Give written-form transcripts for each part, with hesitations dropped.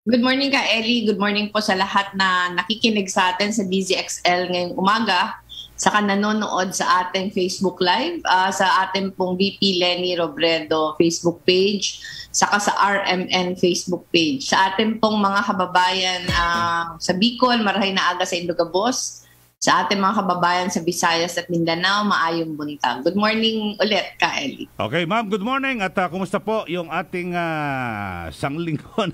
Good morning ka, Ellie. Good morning po sa lahat na nakikinig sa atin sa DZXL ngayong umaga, saka nanonood sa ating Facebook Live, sa ating pong VP Lenny Robredo Facebook page, saka sa RMN Facebook page. Sa ating pong mga kababayan sa Bicol, marahay na aga sa Indogabos. Sa ating mga kababayan sa Visayas at Mindanao, maayong buntag. Good morning ulit ka, Ellie. Okay, ma'am, good morning. At kumusta po yung ating sanglinggo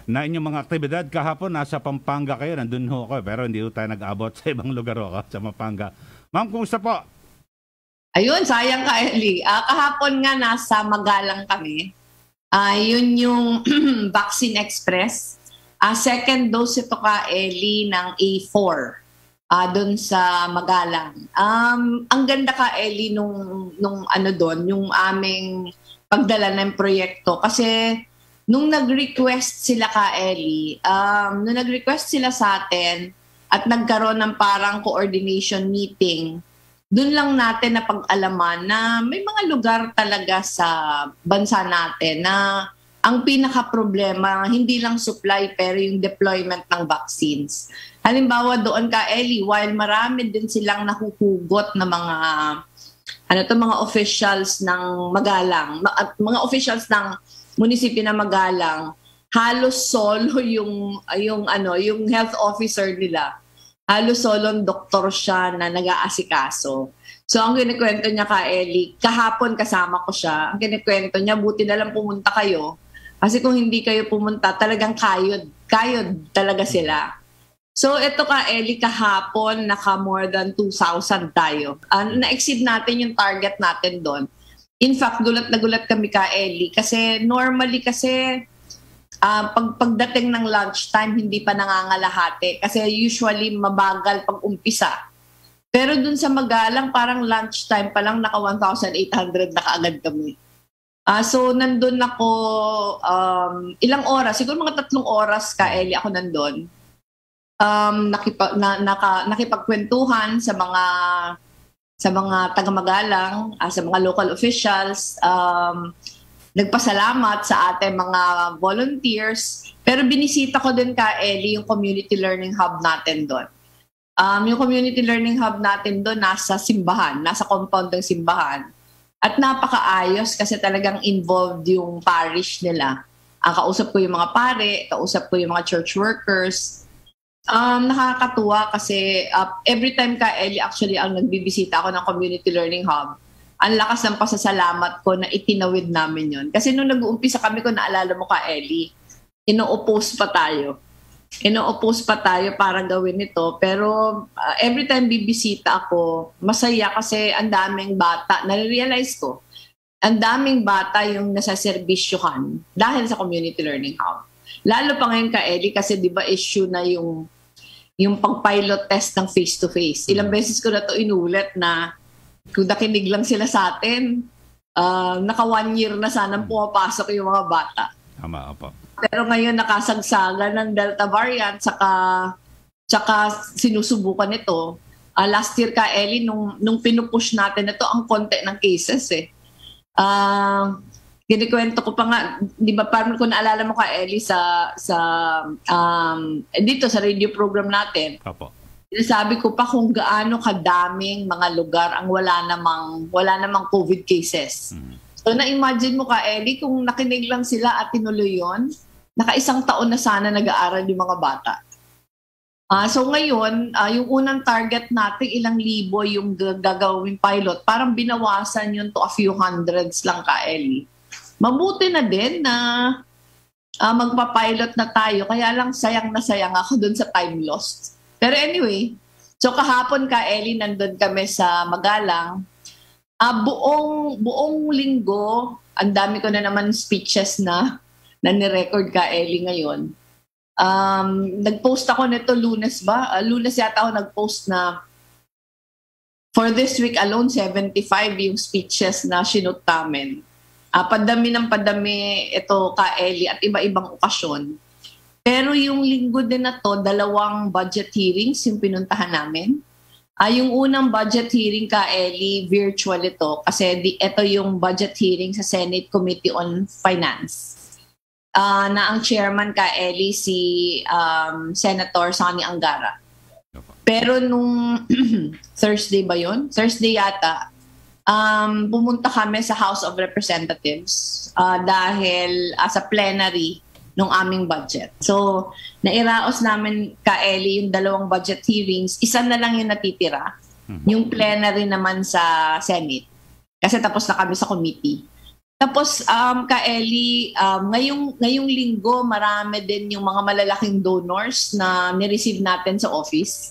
na inyong mga aktibidad kahapon? Nasa Pampanga kayo, nandun ho ako, pero hindi ho tayo nag-abot sa ibang lugar ho, sa Pampanga. Ma'am, kumusta po? Ayun, sayang ka, Ellie. Kahapon nga nasa Magalang kami. Yun yung Vaccine Express. Second dose ito ka, Ellie, ng A4 doon sa Magalang. Ang ganda ka, Ellie, nung ano doon, yung aming pagdala ng proyekto. Kasi nung nag-request sila ka, Ellie, nung nag-request sila sa atin at nagkaroon ng parang coordination meeting, doon lang natin na pag-alaman na may mga lugar talaga sa bansa natin na ang pinaka-problema, hindi lang supply pero yung deployment ng vaccines. Halimbawa doon ka, Ellie, while marami din silang nahuhugot na mga officials ng Magalang, mga officials ng munisipyo na Magalang, halos solo yung health officer nila. Halos solong doktor siya na nag-aasikaso. So ang kinikwento niya ka, Ellie, kahapon kasama ko siya. Ang kinikwento niya, buti na lang pumunta kayo. Kasi kung hindi kayo pumunta, talagang kayod talaga sila. So ito ka, Ellie, kahapon naka more than 2,000 tayo. Na-exceed natin yung target natin doon. In fact, gulat na gulat kami ka, Ellie, kasi normally pagdating ng lunchtime, hindi pa nangangalahati. Kasi usually mabagal pag umpisa. Pero dun sa Magalang, parang lunchtime pa lang naka 1,800 na kaagad kami. So nandun ako ilang oras, siguro mga 3 oras ka, Ellie, ako nandun. Nakipagkwentuhan sa mga taga-Magalang, sa mga local officials, nagpasalamat sa ating mga volunteers. Pero binisita ko din ka, Ellie, yung community learning hub natin doon. Yung community learning hub natin doon nasa simbahan, nasa compound ng simbahan. At napakaayos kasi talagang involved yung parish nila. Kausap ko yung mga pare, kausap ko yung mga church workers. Nakakatuwa kasi every time ka, Ellie, actually ang nagbibisita ako ng community learning hub, ang lakas ng pasasalamat ko na itinawid namin yon. Kasi nung nag-uumpisa kami, kung naalala mo ka, Ellie, ino-oppose pa tayo. Ino-oppose pa tayo para gawin ito. Pero every time bibisita ako, masaya kasi ang daming bata. Nare-realize ko, ang daming bata yung nasaservisyohan dahil sa community learning hub. Lalo pa ngayon ka, Ellie, kasi di ba issue na yung pag-pilot test ng face-to-face. Ilang beses ko na to inulit na kung nakinig lang sila sa atin, naka 1 year na sanang pumapasok yung mga bata. Tama po. Pero ngayon nakasagsagan ng Delta variant, tsaka sinusubukan ito. Last year ka, Ellie, nung pinupush natin ito, ang konti ng cases eh. Kinikwento ko pa nga, di ba, parang kung naalala mo ka, Ellie, dito sa radio program natin. Opo. Sabi ko pa kung gaano kadaming mga lugar ang wala namang COVID cases. So na-imagine mo ka, Ellie, kung nakinig lang sila at tinuloy yun, naka-1 taon na sana nag-aaral yung mga bata. So ngayon, yung unang target natin, ilang libo yung gagawing pilot, parang binawasan yun to a few hundreds lang ka, Ellie. Mabuti na din na magpa-pilot na tayo, kaya lang sayang na sayang ako dun sa time lost. Pero anyway, so kahapon ka, Ellie, nandun kami sa Magalang. Buong linggo, ang dami ko na naman speeches na ni-record ka, Ellie, ngayon. Nag-post ako nito Lunes ba? Lunes yata ako nag-post na for this week alone, 75 yung speeches na sinut namin. Padami ng padami ito ka, Ellie, at iba-ibang okasyon. Pero yung linggo din na to, 2 budget hearings yung pinuntahan namin. Yung unang budget hearing ka, Ellie, virtual ito kasi ito yung budget hearing sa Senate Committee on Finance. na ang chairman ka Eli si Senator Sonny Angara. Pero nung Thursday ba yun? Thursday yata, pumunta kami sa House of Representatives dahil sa plenary ng aming budget. So, nairaos namin ka Eli yung 2 budget hearings, isa na lang yung natitira. Yung plenary naman sa Senate. Kasi tapos na kami sa committee. Tapos, ka Eli, ngayong linggo, marami din yung mga malalaking donors na nireceive natin sa office.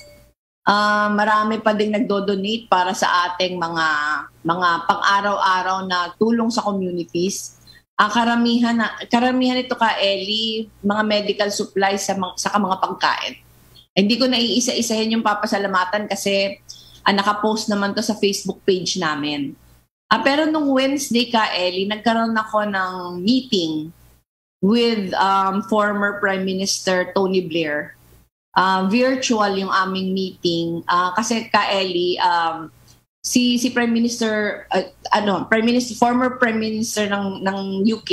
Marami pa ding nagdo-donate para sa ating mga pang-araw-araw na tulong sa communities. Karamihan ito ka Eli, mga medical supplies sa mga pagkain. Hindi ko na iisa-isahin yung papasalamatan kasi nakapost naman to sa Facebook page namin. Pero nung Wednesday ka Eli, nagkaroon ako ng meeting with former Prime Minister Tony Blair. Virtual yung aming meeting kasi ka Eli, si Prime Minister former Prime Minister ng UK,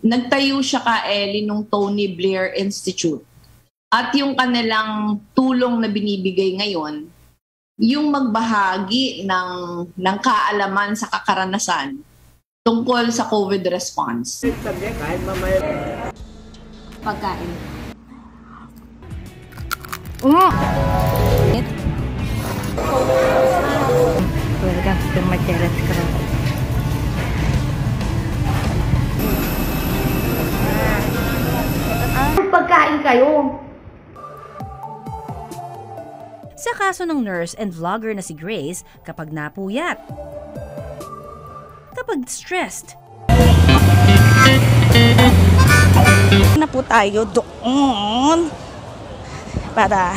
nagtayo siya ka Eli nung Tony Blair Institute. At yung kanilang tulong na binibigay ngayon, yung magbahagi ng kaalaman sa kakaranasan tungkol sa COVID response. Pagkain. Welcome to Marcellus Cross. Pagkain kayo. Sa kaso ng nurse and vlogger na si Grace, kapag napuyat, kapag stressed, Na po tayo doon para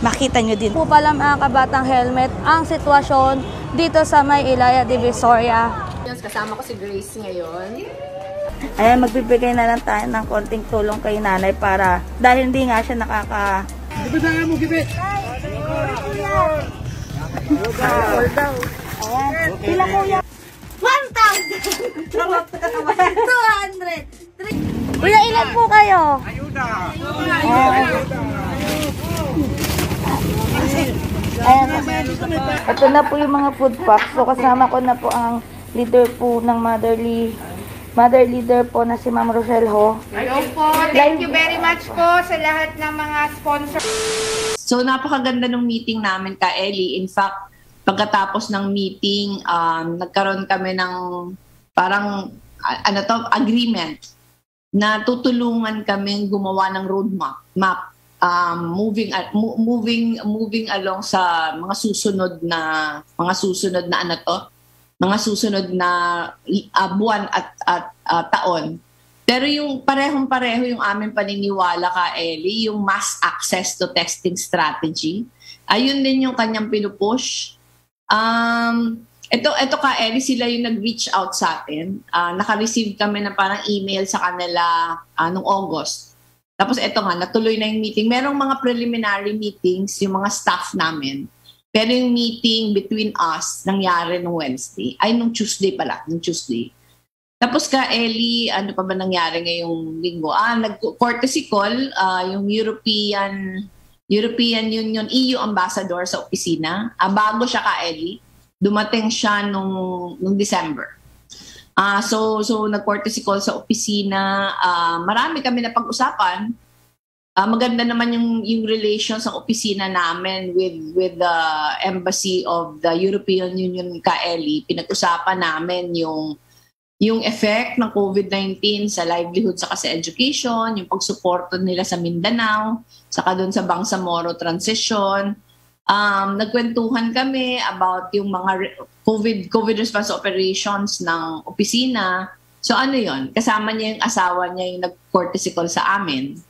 makita nyo din. Po pala mga kabatang helmet ang sitwasyon dito sa may Ilaya Divisoria. Kasama ko si Grace ngayon. Ayan, magbibigay na lang tayo ng konting tulong kay nanay para dahil hindi nga siya nakaka... Ayan. Pila kuya? 1,000! 200! Ilan po kayo? Ayuda! Ayan. Ito na po yung mga food packs. So kasama ko na po ang leader po ng mother leader po na si Ma'am Rochelle Ho. Hello po. Thank you very much po sa lahat ng mga sponsors. So napakaganda ng meeting namin ka Eli. In fact, pagkatapos ng meeting, nagkaroon kami ng parang agreement na tutulungan kami gumawa ng roadmap, moving along sa mga susunod na buwan at taon. Pero yung parehong-pareho yung aming paniniwala ka Eli, yung mass access to testing strategy. Ayun din yung kanyang pinupush. Ito ka Eli, sila yung nag-reach out sa atin. Naka-receive kami na parang email sa kanila noong August. Tapos ito nga, natuloy na yung meeting. Merong mga preliminary meetings yung mga staff namin. Pero yung meeting between us nangyari nung Wednesday. Ay, nung Tuesday pala. Nung Tuesday. Tapos ka Eli, ano pa ba nangyari ngayong linggo? Nag-courtesy call yung European Union EU Ambassador sa opisina. Bago siya ka Eli. Dumating siya nung December. So nag-courtesy call sa opisina. Marami kami na pag-usapan. Maganda naman yung relations ng opisina namin with the Embassy of the European Union ka Eli. Pinag-usapan namin yung effect ng COVID-19 sa livelihood saka sa education, yung pagsuporto nila sa Mindanao, saka doon sa Bangsamoro transition. Nagkwentuhan kami about yung mga COVID response operations ng opisina. So ano yon? Kasama niya yung asawa niya yung nag-courtesy call sa amin.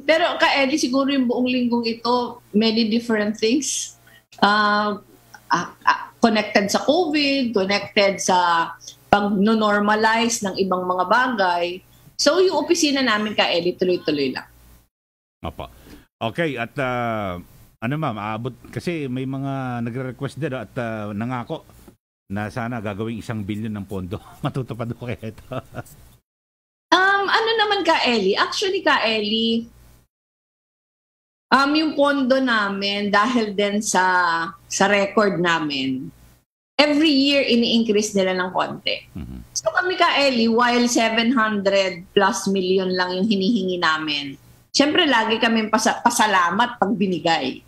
Pero ka Eddie, siguro yung buong linggong ito, many different things. Connected sa COVID, connected sa pag-normalize ng ibang mga bagay. So yung opisina namin ka Eddie, tuloy-tuloy lang. Opo. Okay, at ano ma'am, aabot kasi may mga nagre-request din at nangako na sana gagawing 1 billion ng pondo. Matutupad ko kaya ito. Ano naman ka, Ellie? Actually, ka, Ellie, yung pondo namin, dahil din sa record namin, every year ini-increase nila ng konti. So kami ka, Ellie, while 700 plus million lang yung hinihingi namin, syempre lagi kami pasalamat pag binigay.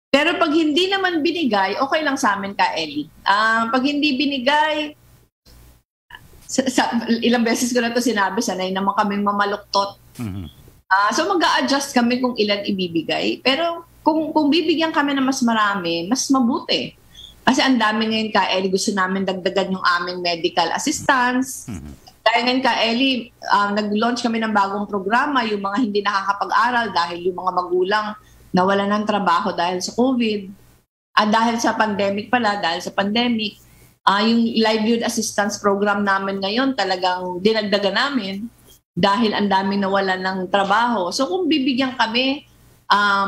Pero pag hindi naman binigay, okay lang sa amin ka, Ellie. Pag hindi binigay, ilang beses ko na ito sinabi, sanay naman kaming mamaluktot. So mag-a-adjust kami kung ilan ibibigay. Pero kung bibigyan kami na mas marami, mas mabuti. Kasi ang dami ngayon ka, Ellie, gusto namin dagdagan yung aming medical assistance. Dahil ngayon ka, Ellie, nag-launch kami ng bagong programa, yung mga hindi nakakapag-aral dahil yung mga magulang nawalan ng trabaho dahil sa COVID. At dahil sa pandemic, yung livelihood assistance program namin ngayon talagang dinagdagan namin dahil ang daming nawalan ng trabaho. So kung bibigyan kami,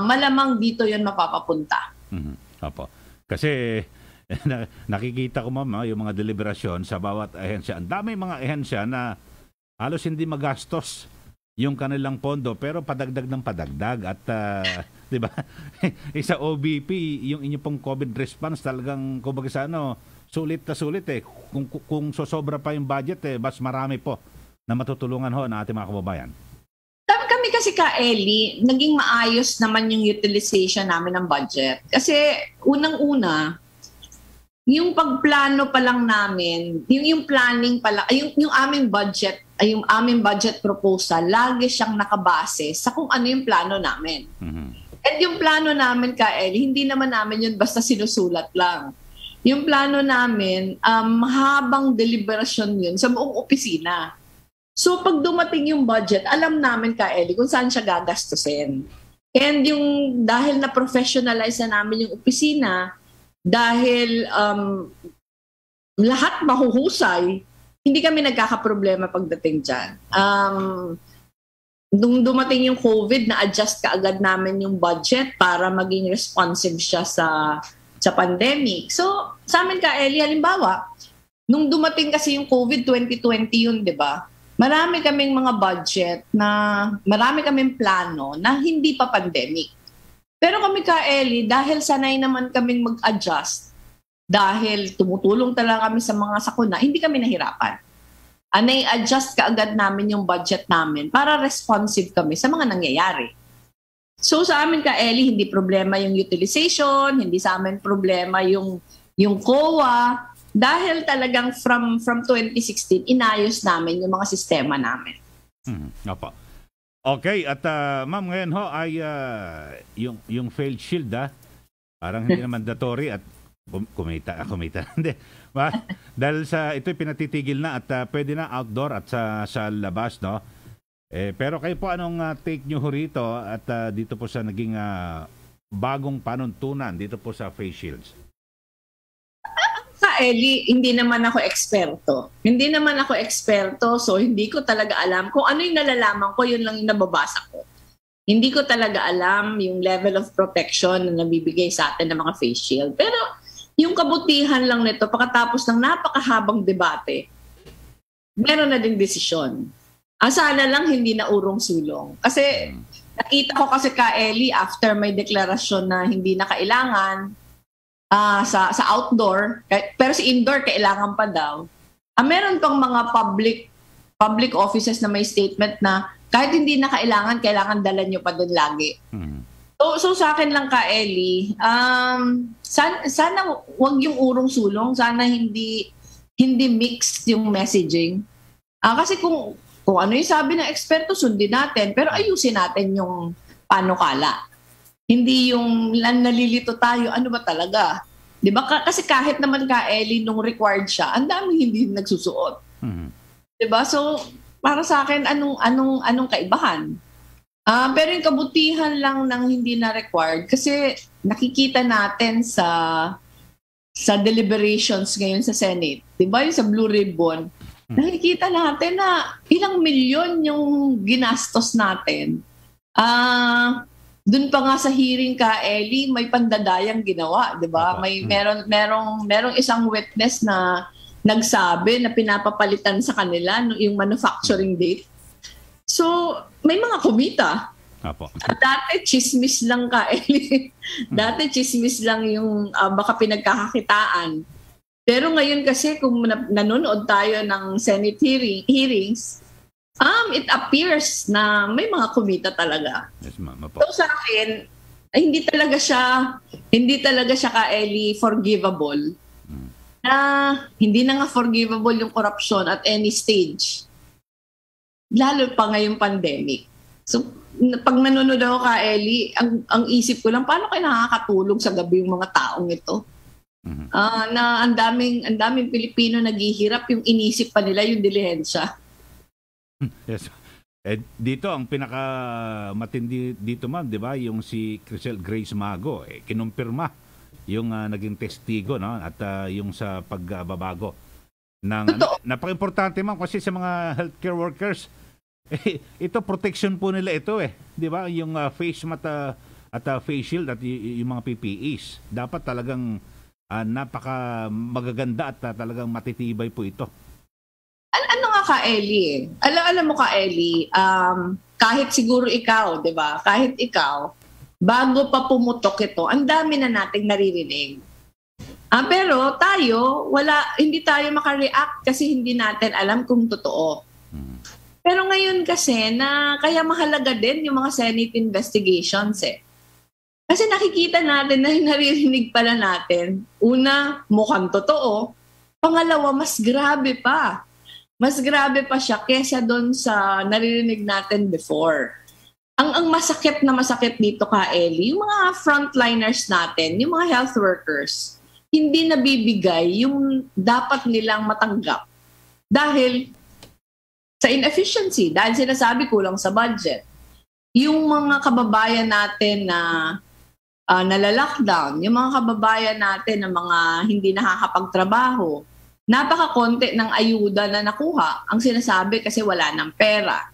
malamang dito yun mapapapunta. Opo. Kasi nakikita ko, ma'am, yung mga deliberasyon sa bawat ahensya. Ang dami mga ahensya na halos hindi magastos yung kanilang pondo pero padagdag ng padagdag. At di ba? Sa OBP, yung inyo pong COVID response talagang kumbaga sa sulit na sulit eh. Kung sosobra pa yung budget mas marami po na matutulungan ho ng ating mga kababayan. Kami kasi ka, Ellie, naging maayos naman yung utilization namin ng budget. Kasi unang-una, yung pagplano pa lang namin, yung planning pa lang, yung aming budget proposal, lagi siyang nakabase sa kung ano yung plano namin. And yung plano namin ka, Ellie, hindi naman namin yun basta sinusulat lang. Yung plano namin, habang deliberasyon yun sa buong opisina. So pag dumating yung budget, alam namin ka, Ellie, kung saan siya gagastusin. And yung dahil na professionalize na namin yung opisina, dahil lahat mahuhusay, hindi kami nagkakaproblema pagdating dyan. Nung dumating yung COVID, na-adjust ka agad namin yung budget para maging responsive siya sa pandemic. So, sa amin ka, Ellie, halimbawa, nung dumating kasi yung COVID 2020 yun, di ba? Marami kaming mga budget marami kaming plano na hindi pa pandemic. Pero kami ka, Ellie, dahil sanay naman kaming mag-adjust, dahil tumutulong talaga kami sa mga sakuna, hindi kami nahirapan. Nai-adjust ka agad namin yung budget namin para responsive kami sa mga nangyayari. So sa amin ka, Ellie, hindi problema yung utilization, hindi sa amin problema yung COA, dahil talagang from 2016, inayos namin yung mga sistema namin. Opo. Okay, at ma'am, ngayon ho ay yung failed shield, parang hindi naman mandatory at kumita. Hindi. Dahil sa ito'y pinatitigil na at pwede na outdoor at sa labas, no? Pero kayo po, anong take nyo rito at dito po sa naging bagong panuntunan dito po sa face shields? Ellie, hindi naman ako eksperto, so hindi ko talaga alam. Kung ano yung nalalaman ko, yun lang yung nababasa ko. Hindi ko talaga alam yung level of protection na nabibigay sa atin ng mga face shield. Pero yung kabutihan lang nito, pagkatapos ng napakahabang debate, meron na ding desisyon. Sana lang hindi na urong-sulong. Kasi nakita ko kasi ka, Ellie, after may deklarasyon na hindi na kailangan, sa outdoor, pero sa indoor kailangan pa daw. Meron pang mga public offices na may statement na kahit hindi na kailangan dala nyo pa doon lagi. So sa akin lang ka, Ellie, sana wag yung urong-sulong, sana hindi mixed yung messaging. Kasi kung ano yung sabi ng eksperto, sundin natin, pero ayusin natin yung panukala. Hindi yung nalilito tayo, ano ba talaga? 'Di ba? Kasi kahit naman ka, Ellie, nung required siya, ang daming hindi nagsusuot. 'Di ba? So, para sa akin, anong kaibahan? Pero yung kabutihan lang ng hindi na required kasi nakikita natin sa deliberations ngayon sa Senate. 'Di ba? Yung sa Blue Ribbon, nakikita natin na ilang milyon yung ginastos natin. Doon pa nga sa hearing ka, Ellie, may pandadayang ginawa, 'di ba? Merong isang witness na nagsabi na pinapapalitan sa kanila yung manufacturing date. So, may mga kumita. Apo. Dati chismis lang ka, Eli. Dati chismis lang yung baka pinagkakakitaan. Pero ngayon kasi kung nanonood tayo ng Senate hearings, it appears na may mga kumita talaga. Yes, ma'am. Apo. So sa akin, hindi talaga siya ka, Eli, forgivable. Na hindi na nga forgivable yung corruption at any stage. Lalo pa ngayong pandemic. So, pag nanonood ako ka, Eli, ang isip ko lang, paano kayo nakakatulog sa gabi yung mga taong ito? Na ang daming Pilipino naghihirap, yung inisip pa nila yung dilihensya. Yes. Dito, ang pinaka matindi dito, ma'am, di ba? Yung si Grace Mago, kinumpirma yung naging testigo, no? At yung sa pagbabago. Napaka-importante, ma'am, kasi sa mga healthcare workers, ito protection po nila ito 'di ba? Yung face mata at face shield at yung mga PPEs. Dapat talagang napaka magaganda at talagang matitibay po ito. Ano nga ka, Eli? Alam mo ka, Eli, kahit siguro ikaw, 'di ba? Kahit ikaw, bago pa pumutok ito, ang dami na nating naririnig. Pero tayo, hindi tayo makareact kasi hindi natin alam kung totoo. Pero ngayon kasi kaya mahalaga din yung mga Senate investigations Kasi nakikita natin na yung naririnig pala natin. Una, mukhang totoo. Pangalawa, mas grabe pa. Mas grabe pa siya kesa doon sa naririnig natin before. Ang masakit na masakit dito ka, Eli, yung mga frontliners natin, yung mga health workers, hindi nabibigay yung dapat nilang matanggap. Dahil sa inefficiency, dahil sinasabi kulang sa budget. Yung mga kababayan natin na nala-lockdown, yung mga kababayan natin na mga hindi nakakapagtrabaho, napakakonti ng ayuda na nakuha. Ang sinasabi kasi wala ng pera.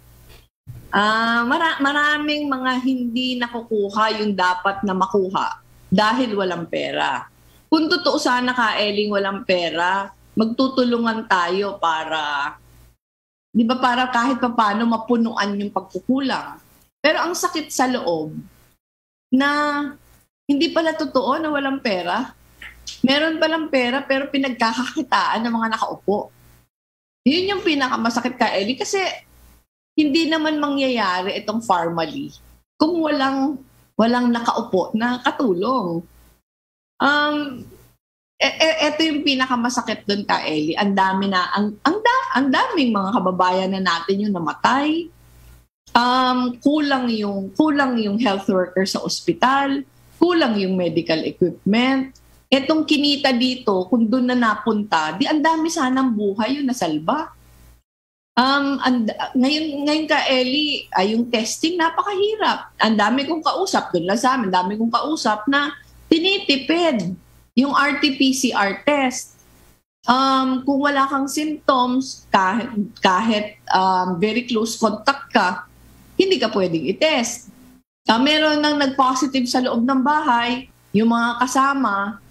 Maraming mga hindi nakukuha yung dapat na makuha dahil walang pera. Kung totoo sana ka, Eling, walang pera, magtutulungan tayo para... Di ba para kahit paano mapunuan yung pagkukulang. Pero ang sakit sa loob na hindi pala totoo na walang pera. Meron palang pera pero pinagkakakitaan ng mga nakaupo. Yun yung pinakamasakit ka, Eli, kasi hindi naman mangyayari itong formally kung walang nakaupo na katulong. Ito yung pinakamasakit doon ka, Eli. Ang daming mga kababayan na natin yung namatay. Kulang yung health worker sa ospital, kulang yung medical equipment. Etong kinita dito, kung doon na napunta, ang dami sanang buhay yung nasalba. Ngayon ka, Eli, yung testing napakahirap. Ang dami kong kausap, doon lang sa amin, dami kong kausap na tinitipid yung RT-PCR test. Kung wala kang symptoms, kahit very close contact ka, hindi ka pwedeng itest. Meron nang nag-positive sa loob ng bahay, yung mga kasama,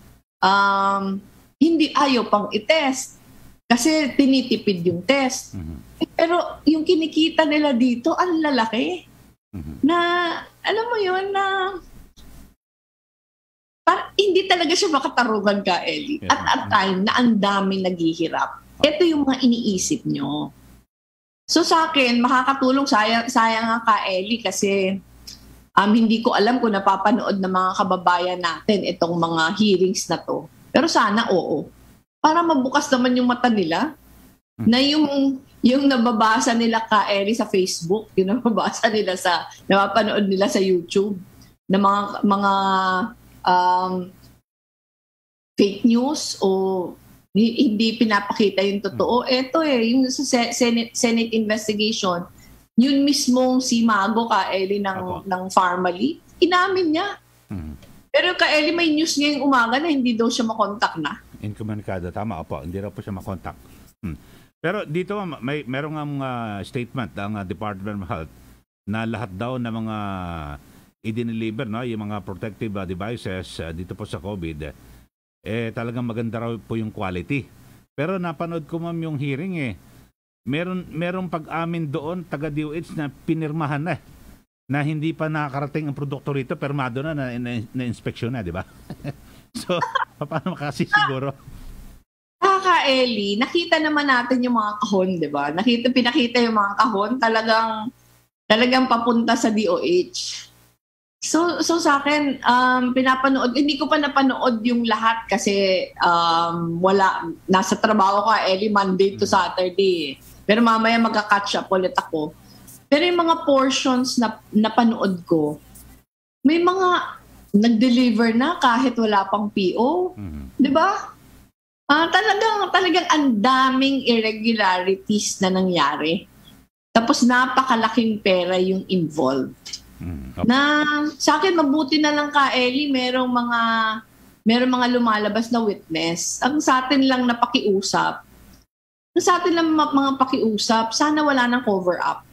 hindi ayaw pang itest kasi tinitipid yung test. Pero yung kinikita nila dito, ang lalaki. Na, alam mo yun, na hindi talaga siya makatarungan ka, Eli. At a time na ang daming naghihirap. Ito yung mga iniisip nyo. So sa akin, makakatulong, sayang nga ka, Eli, kasi hindi ko alam kung napapanood ng mga kababayan natin itong mga hearings na to. Pero sana oo. Para mabukas naman yung mata nila na yung nababasa nila ka, Eli, sa Facebook, yung nababasa nila napapanood nila sa YouTube, na mga fake news o hindi pinapakita yung totoo. Ito yung sa Senate investigation, yun mismong si Mago ka, Eli, ng Farmally, inamin niya. Pero ka, Eli, may news ngayong umaga na hindi daw siya makontak na. Inkomunikado, tama po, hindi raw po siya makontak. Pero dito, merong statement ng Department of Health na lahat daw ng mga i-deliver, no, yung mga protective devices dito po sa COVID, talagang maganda raw po yung quality. Pero napanood ko, ma'am, yung hearing Merong pag-amin doon, taga-DOH na pinirmahan na hindi pa nakakarating ang produkto rito, permado na-inspeksyon na, di ba? So, paano makasisiguro? Eli, nakita naman natin yung mga kahon, di ba? Pinakita yung mga kahon, talagang papunta sa DOH. So sa akin, pinapanood, hindi ko pa napanood yung lahat kasi nasa trabaho ka, Eli, Monday to Saturday. Pero mamaya magka-catch up ulit ako. Pero yung mga portions na napanood ko, may mga nag-deliver na kahit wala pang PO. Di ba? Talagang ang daming irregularities na nangyari. Tapos napakalaking pera yung involved. Na sa akin mabuti na lang ka, Eli, merong mga lumalabas na witness. Ang sa atin lang na pakiusap. Sa atin lang mga pakiusap, sana wala nang cover up.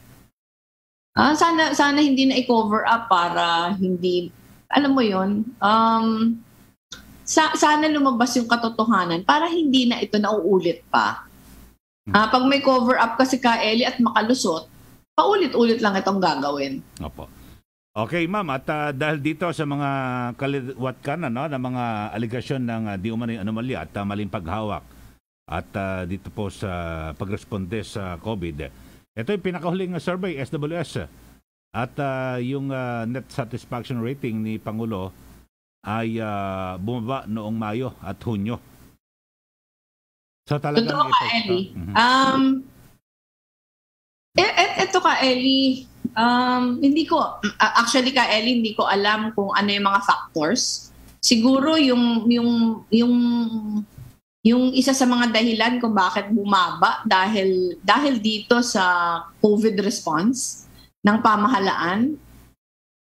Sana hindi na i-cover up para hindi, alam mo yon, sana lumabas yung katotohanan para hindi na ito nauulit pa. Pag may cover up kasi ka, Eli, at makalusot, paulit-ulit lang itong gagawin. Opo. Okay, ma'am, at dahil dito sa mga kaliwat-kan na mga aligasyon ng di umano'y anomalya at maling paghawak at dito po sa pagresponde sa COVID, ito yung pinakahuling survey, SWS, at yung net satisfaction rating ni Pangulo ay bumaba noong Mayo at Hunyo. So talagang totoo ka, Eli. Ito ka, Eli. Hindi ko alam kung ano yung mga factors. Siguro yung isa sa mga dahilan kung bakit bumaba dahil dito sa COVID response ng pamahalaan.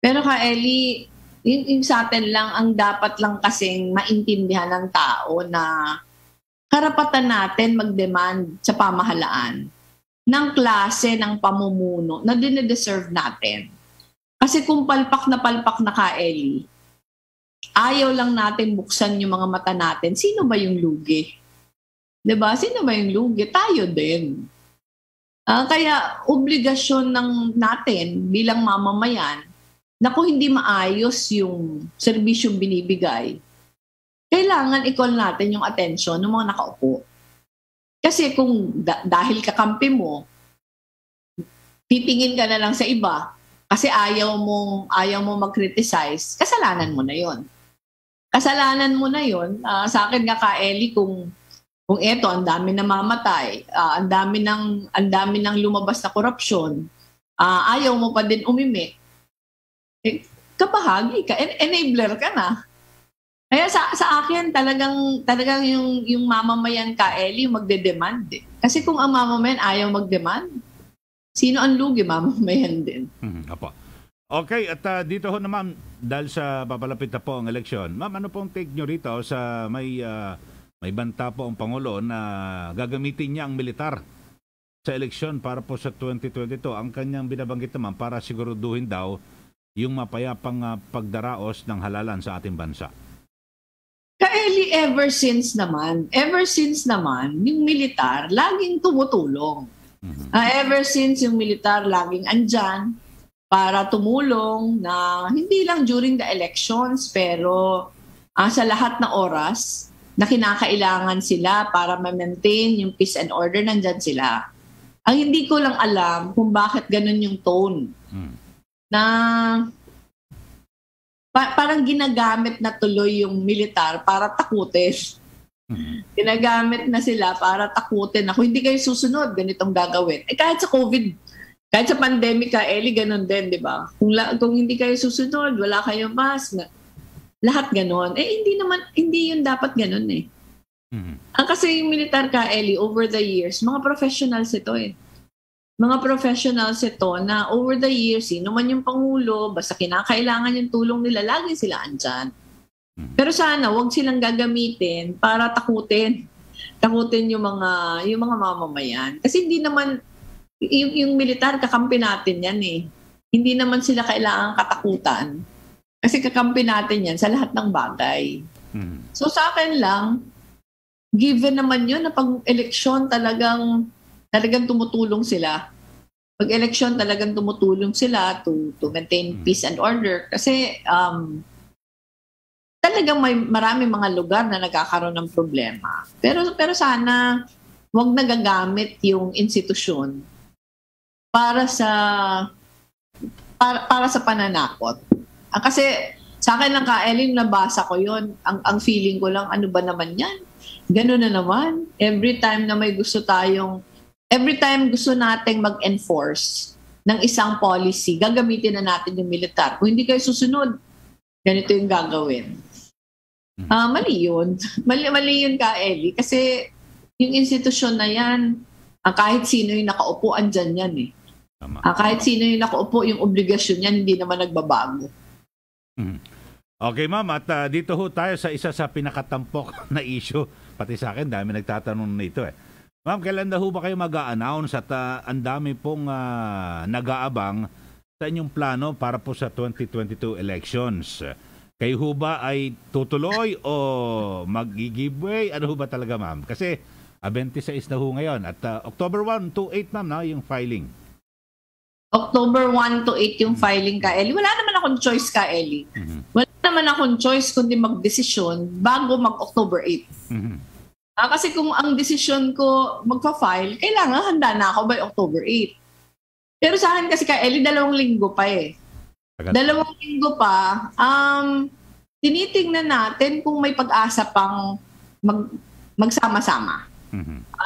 Pero ka, Eli, yung sa atin lang, ang dapat lang kasing maintindihan ng tao na karapatan natin mag-demand sa pamahalaan ng klase ng pamumuno na dine-deserve natin. Kasi kung palpak na ka, Eli, ayaw lang natin buksan yung mga mata natin. Sino ba yung lugi? Diba? Sino ba yung lugi? Tayo din. Kaya obligasyon natin bilang mamamayan na kung hindi maayos yung serbisyong binibigay, kailangan i-call natin yung attention ng mga nakaupo. Kasi kung dahil kakampi mo, titingin ka na lang sa iba kasi ayaw mo mag-criticize, kasalanan mo na yon. Kasalanan mo na yon. Sa akin nga ka, Eli, kung eto, ang dami na mamatay, ang dami ng lumabas na korupsyon, ayaw mo pa din umimi, kabahagi ka, enabler ka na. Kaya sa akin talagang yung mamamayan ka, Eli, magde-demand. Kasi kung ang mamamayan ayaw mag-demand, sino ang lugi? Mamamayan din. Apo. Okay, at dito ho naman, dahil sa papalapit na po ang eleksyon, ma'am, ano pong take nyo rito sa may banta po ang Pangulo na gagamitin niya ang militar sa eleksyon para po sa 2022. Ang kanyang binabanggit naman para siguraduhin daw yung mapayapang pagdaraos ng halalan sa ating bansa. Kaeli, ever since naman, yung militar laging tumutulong. Ever since yung militar laging andyan para tumulong na hindi lang during the elections pero sa lahat na oras na kinakailangan sila para ma-maintain yung peace and order, nandyan sila. Ang hindi ko lang alam kung bakit ganun yung tone. Na parang ginagamit na tuloy yung militar para takutin. Ginagamit na sila para takutin na kung hindi kayo susunod, ganitong gagawin. Kahit sa COVID, kahit sa pandemic ka, Eli, ganun din, di ba? Kung hindi kayo susunod, wala kayong mask, lahat ganun. Hindi yun dapat ganun eh. Kasi yung militar ka, Eli, over the years, mga professionals ito eh. Mga professionals ito na over the years, sino man yung Pangulo, basta kinakailangan yung tulong nila, lagi sila andyan. Pero sana, wag silang gagamitin para takutin yung mga mamamayan. Kasi hindi naman, yung militar, kakampi natin yan eh. Hindi naman sila kailangan katakutan. Kasi kakampi natin yan sa lahat ng bagay. So sa akin lang, given naman yun na pag-eleksyon talagang talagang tumutulong sila. Pag-eleksyon, talagang tumutulong sila to maintain peace and order. Kasi talagang may maraming mga lugar na nagkakaroon ng problema. Pero sana wag nagagamit yung institusyon para sa pananakot. Kasi sa akin lang Ellie, nabasa ko yon. Ang feeling ko lang, ano ba naman yan? Ganun na naman. Every time gusto nating mag-enforce ng isang policy, gagamitin na natin yung militar. Kung hindi kayo susunod, ganito yung gagawin. Mali yun. Mali yun Ellie. Kasi yung institusyon na yan, kahit sino yung nakaupo, andyan yan eh. Kahit sino yung nakaupo, yung obligasyon yan, hindi naman nagbabago. Okay ma'am, at dito ho tayo sa isa sa pinakatampok na issue. Pati sa akin, dami nagtatanong na ito eh. Ma'am, kailan na ho ba kayo mag-a-announce at ang dami pong nag-aabang sa inyong plano para po sa 2022 elections? Kayo ho ba ay tutuloy o mag-giveaway? Ano ho ba talaga ma'am? Kasi 26 na ho ngayon at October 1 to 8 ma'am na yung filing. October 1 to 8 yung filing Ellie. Wala naman akong choice Ellie. Wala naman akong choice kundi mag-desisyon bago mag-October 8. Kasi kung ang desisyon ko magpa-file, kailangan handa na ako by October 8. Pero sa akin kasi Ellie, 2 linggo pa eh. 2 linggo pa, tinitingnan natin kung may pag-asa pang magsama-sama.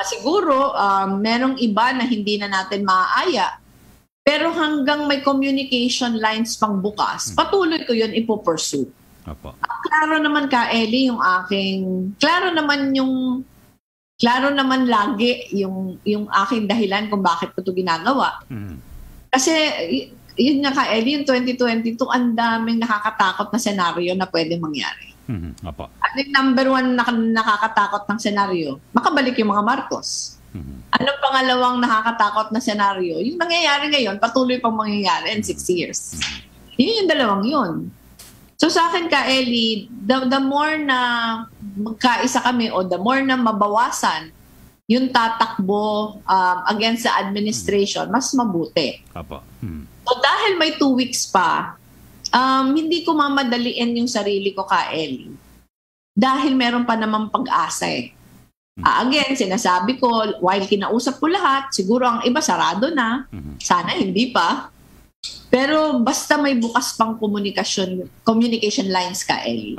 Siguro, merong iba na hindi na natin maaaya. Pero hanggang may communication lines pang bukas, patuloy ko yun ipopursue. Klaro naman Ellie, yung aking, klaro naman lagi yung aking dahilan kung bakit ko ito ginagawa. Kasi yun nga Ellie, yung 2022, ang daming nakakatakot na senaryo na pwedeng mangyari. Ano yung number 1 na nakakatakot ng senaryo? Makabalik yung mga Marcos. Anong pangalawang nakakatakot na senaryo? Yung nangyayari ngayon, patuloy pang mangyayari in 6 years. Yun yung dalawang yun. So sa akin Ellie, the more na magkaisa kami o the more na mabawasan yung tatakbo against the administration, mas mabuti. So dahil may 2 weeks pa, hindi ko mamadaliin yung sarili ko Ellie. Dahil meron pa namang pag-asa eh. Again, sinasabi ko, while kinausap ko lahat, siguro ang iba sarado na. Sana hindi pa. Pero basta may bukas pang communication lines Ellie.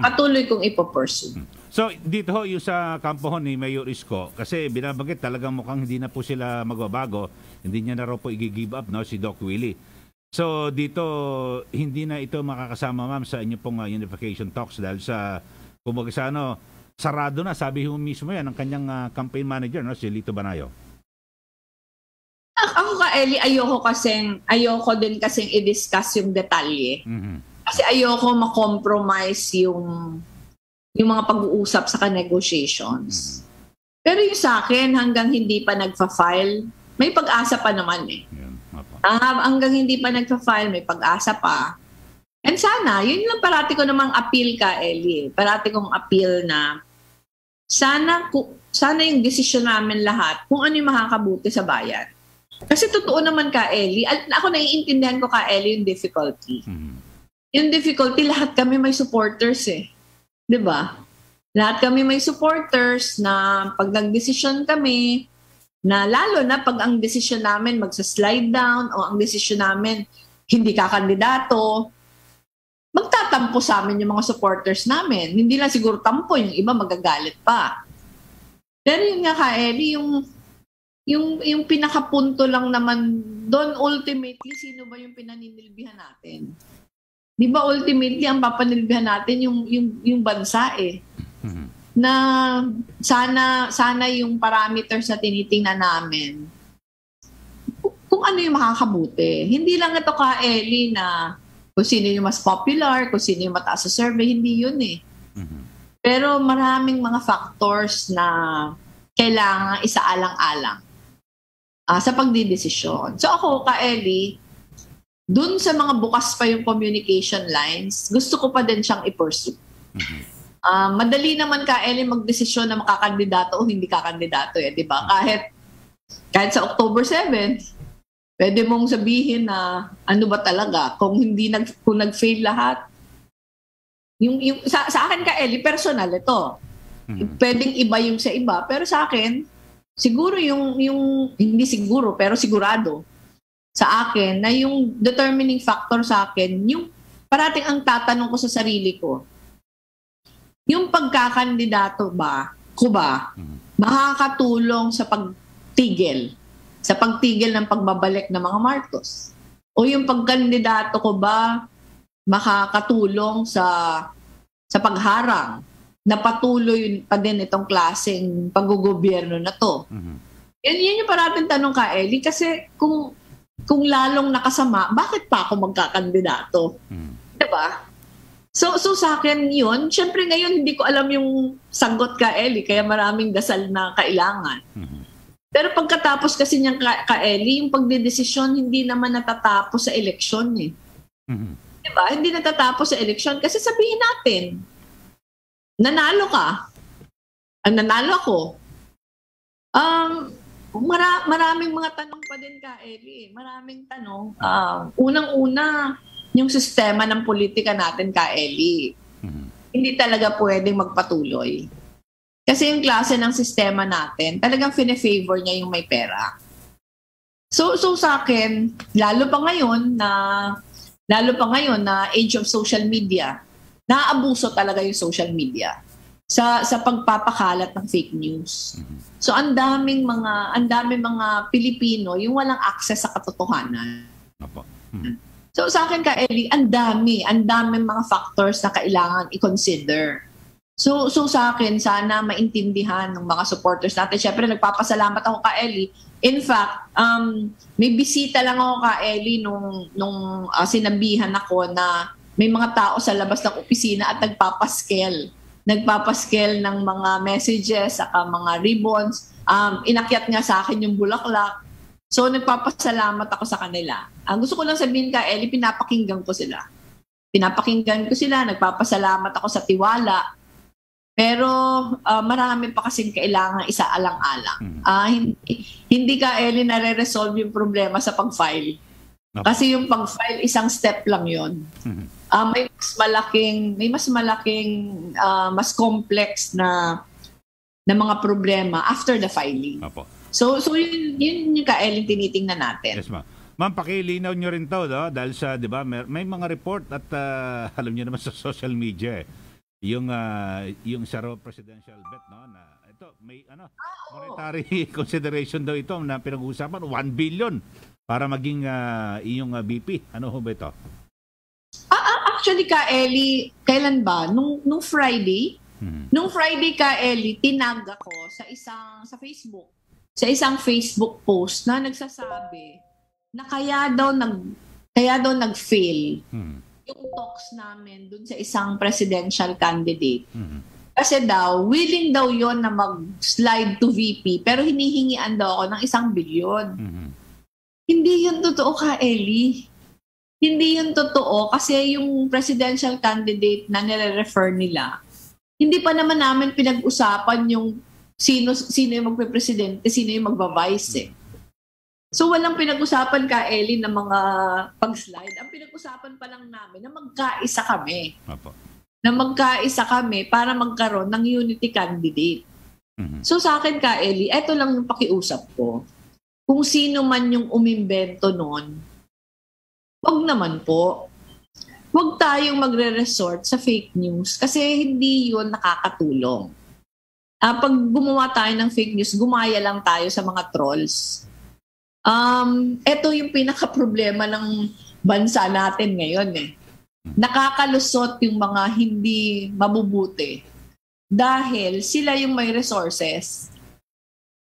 Patuloy kong ipopursue. So, dito ho, yung sa kampo ho ni Mayor Isko, kasi binabanggit talagang mukhang hindi na po sila magbabago. Hindi niya na raw po i-give up, no, si Doc Willie. So, dito, hindi na ito makakasama, ma'am, sa inyo pong unification talks dahil sa, kumbaga sa sarado na, sabi ho mismo yan ng kanyang campaign manager, no, si Lito Banayo. Ako Ellie, ayoko din kasing i-discuss yung detalye. Kasi ayoko ma-compromise yung mga pag-uusap sa negotiations. Pero yung sa akin, hanggang hindi pa nagfa-file, may pag-asa pa naman eh. Hanggang hindi pa nagfa-file, may pag-asa pa. And sana, yun lang parati ko namang appeal Ellie. Parati kong appeal na sana yung desisyon namin lahat kung ano yung makakabuti sa bayan. Kasi totoo naman Ellie, ako naiintindihan ko Ellie yung difficulty. Yung difficulty, lahat kami may supporters eh. 'Di ba? Lahat kami may supporters na pag nagdesisyon kami, na lalo na pag ang desisyon namin magsa-slide down o ang desisyon namin hindi kakandidato, magtatampo sa amin yung mga supporters namin. Hindi lang siguro tampo, yung iba magagalit pa. Pero yun nga Ellie, yung pinakapunto lang naman doon, ultimately, sino ba yung pinaninilbihan natin? Di ba ultimately, ang papanilbihan natin yung bansa eh. Na sana yung parameters na tinitingnan namin, kung ano yung makakabuti. Hindi lang ito Ellie na kung sino yung mas popular, kung sino yung mataas sa survey, hindi yun eh. Pero maraming mga factors na kailangan isaalang-alang sa pagdidesisyon. So ako, Ellie, dun sa mga bukas pa yung communication lines, gusto ko pa din siyang i-pursue. Madali naman Ellie magdesisyon na makakandidato o hindi kakandidato eh, di ba? kahit sa October 7, pwede mong sabihin na ano ba talaga kung kung nag-fail lahat. Sa akin ka Eli, personal ito. Pwedeng iba yung sa iba, pero sa akin siguro yung hindi siguro pero sigurado sa akin na yung determining factor sa akin, yung parating ang tatanong ko sa sarili ko, yung pagkakandidato ko ba makakatulong sa pagtigil ng pagbabalik ng mga Marcos? O yung pagkandidato ko ba makakatulong sa pagharang na patuloy pa din itong klaseng paggogobyerno na to? Yan yung parating tanong ka, Eli, kasi kung lalong nakasama, bakit pa ako magkakandidato? Diba? So sa akin yun, syempre ngayon hindi ko alam yung sagot ka, Eli, kaya maraming dasal na kailangan. Pero pagkatapos kasi niyang ka Eli, yung pagdedesisyon hindi naman natatapos sa eleksyon eh. Diba? Hindi natatapos sa eleksyon kasi sabihin natin, nanalo ka, nanalo ako. Maraming mga tanong pa din ka, Eli. Maraming tanong. Unang-una, yung sistema ng politika natin ka, Eli. Hindi talaga pwedeng magpatuloy. Kasi yung klase ng sistema natin, talagang fine-favor niya yung may pera. So sa akin, lalo pa ngayon na age of social media, naaabuso talaga yung social media sa pagpapakalat ng fake news. So ang daming mga Pilipino yung walang access sa katotohanan. So sa akin ka Eli, ang daming mga factors na kailangan i-consider. So sa akin sana maintindihan ng mga supporters natin. Syempre nagpapasalamat ako ka Eli. In fact, may bisita lang ako ka Eli nung sinabihan ako na may mga tao sa labas ng opisina at nagpapaskel ng mga messages, saka mga ribbons. Inakyat nga sa akin yung bulaklak. So, nagpapasalamat ako sa kanila. Ang gusto ko lang sabihin ka, Eli, pinapakinggan ko sila, nagpapasalamat ako sa tiwala. Pero marami pa kasing kailangan isaalang-alang. Hindi ka, Eli, nare-resolve yung problema sa pag-file. Kasi yung pag-file, isang step lang yon. May mas malaking, mas complex na mga problema after the filing. Opo. So yun yung ka-Ellen tinitingnan natin. Yes, ma'am. Ma'am, pakilinaw nyo rin to, no? Dahil sa, di ba, may mga report at alam nyo naman sa social media, yung sa raw presidential bet, no? Na ito, may monetary consideration daw ito na pinag-uusapan, 1 billion para maging iyong BP. Ano ho ba ito? Actually, ka Eli, kailan ba? Nung Friday? Nung Friday ka Eli, tinag ako sa Facebook. Sa isang Facebook post na nagsasabi na kaya daw nag-fail yung talks namin dun sa isang presidential candidate. Kasi daw, willing daw yon na mag-slide to VP, pero hinihingian daw ako ng 1 billion. Hindi yun totoo ka, Eli. Hindi yun totoo kasi yung presidential candidate na nire-refer nila, hindi pa naman namin pinag-usapan yung sino yung magpe-presidente, sino yung magba-vice. So walang pinag-usapan ka, Eli, na mga pag-slide. Ang pinag-usapan pa lang namin na magkaisa kami. Na magkaisa kami para magkaroon ng unity candidate. So sa akin ka, Eli, eto lang yung pakiusap ko. Kung sino man yung umimbento noon, wag naman po. Wag tayong magre-resort sa fake news kasi hindi yun nakakatulong. Pag gumawa tayo ng fake news, gumaya lang tayo sa mga trolls. Ito yung pinaka-problema ng bansa natin ngayon eh. Nakakalusot yung mga hindi mabubuti dahil sila yung may resources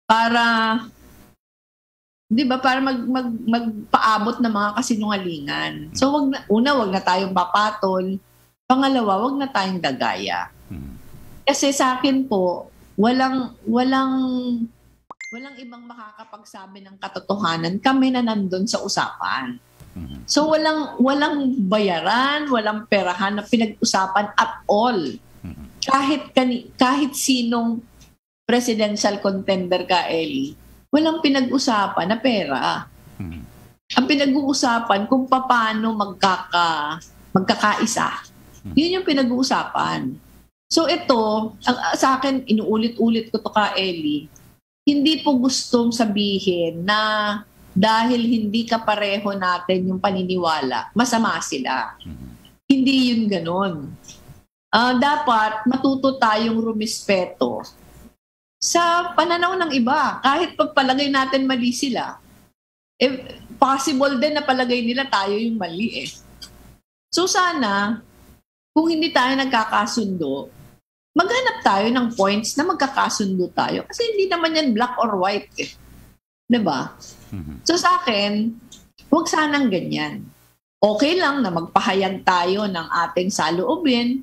para, di ba, para magpaabot ng mga kasinungalingan. So wag na tayong papatol. Pangalawa, wag na tayong dagaya. Kasi sa akin po, walang ibang makakapagsabi ng katotohanan, kami na nandun sa usapan. So walang bayaran, walang perahan na pinag-usapan at all. Kahit sinong presidential contender ka, Eli, Walang pinag-usapan na pera. Ang pinag-uusapan kung paano magkakaisa. Yun yung pinag-uusapan. So ito, sa akin, inuulit-ulit ko to ka, Ellie, hindi po gustong sabihin na dahil hindi kapareho natin yung paniniwala, masama sila. Hindi yun ganon. Dapat matuto tayong rumispeto sa pananaw ng iba. Kahit pagpalagay natin mali sila, possible din na palagay nila tayo yung mali eh. So sana, kung hindi tayo nagkakasundo, maghanap tayo ng points na magkakasundo tayo. Kasi hindi naman yan black or white eh. Diba? So sa akin, huwag sanang ganyan. Okay lang na magpahayag tayo ng ating saloobin,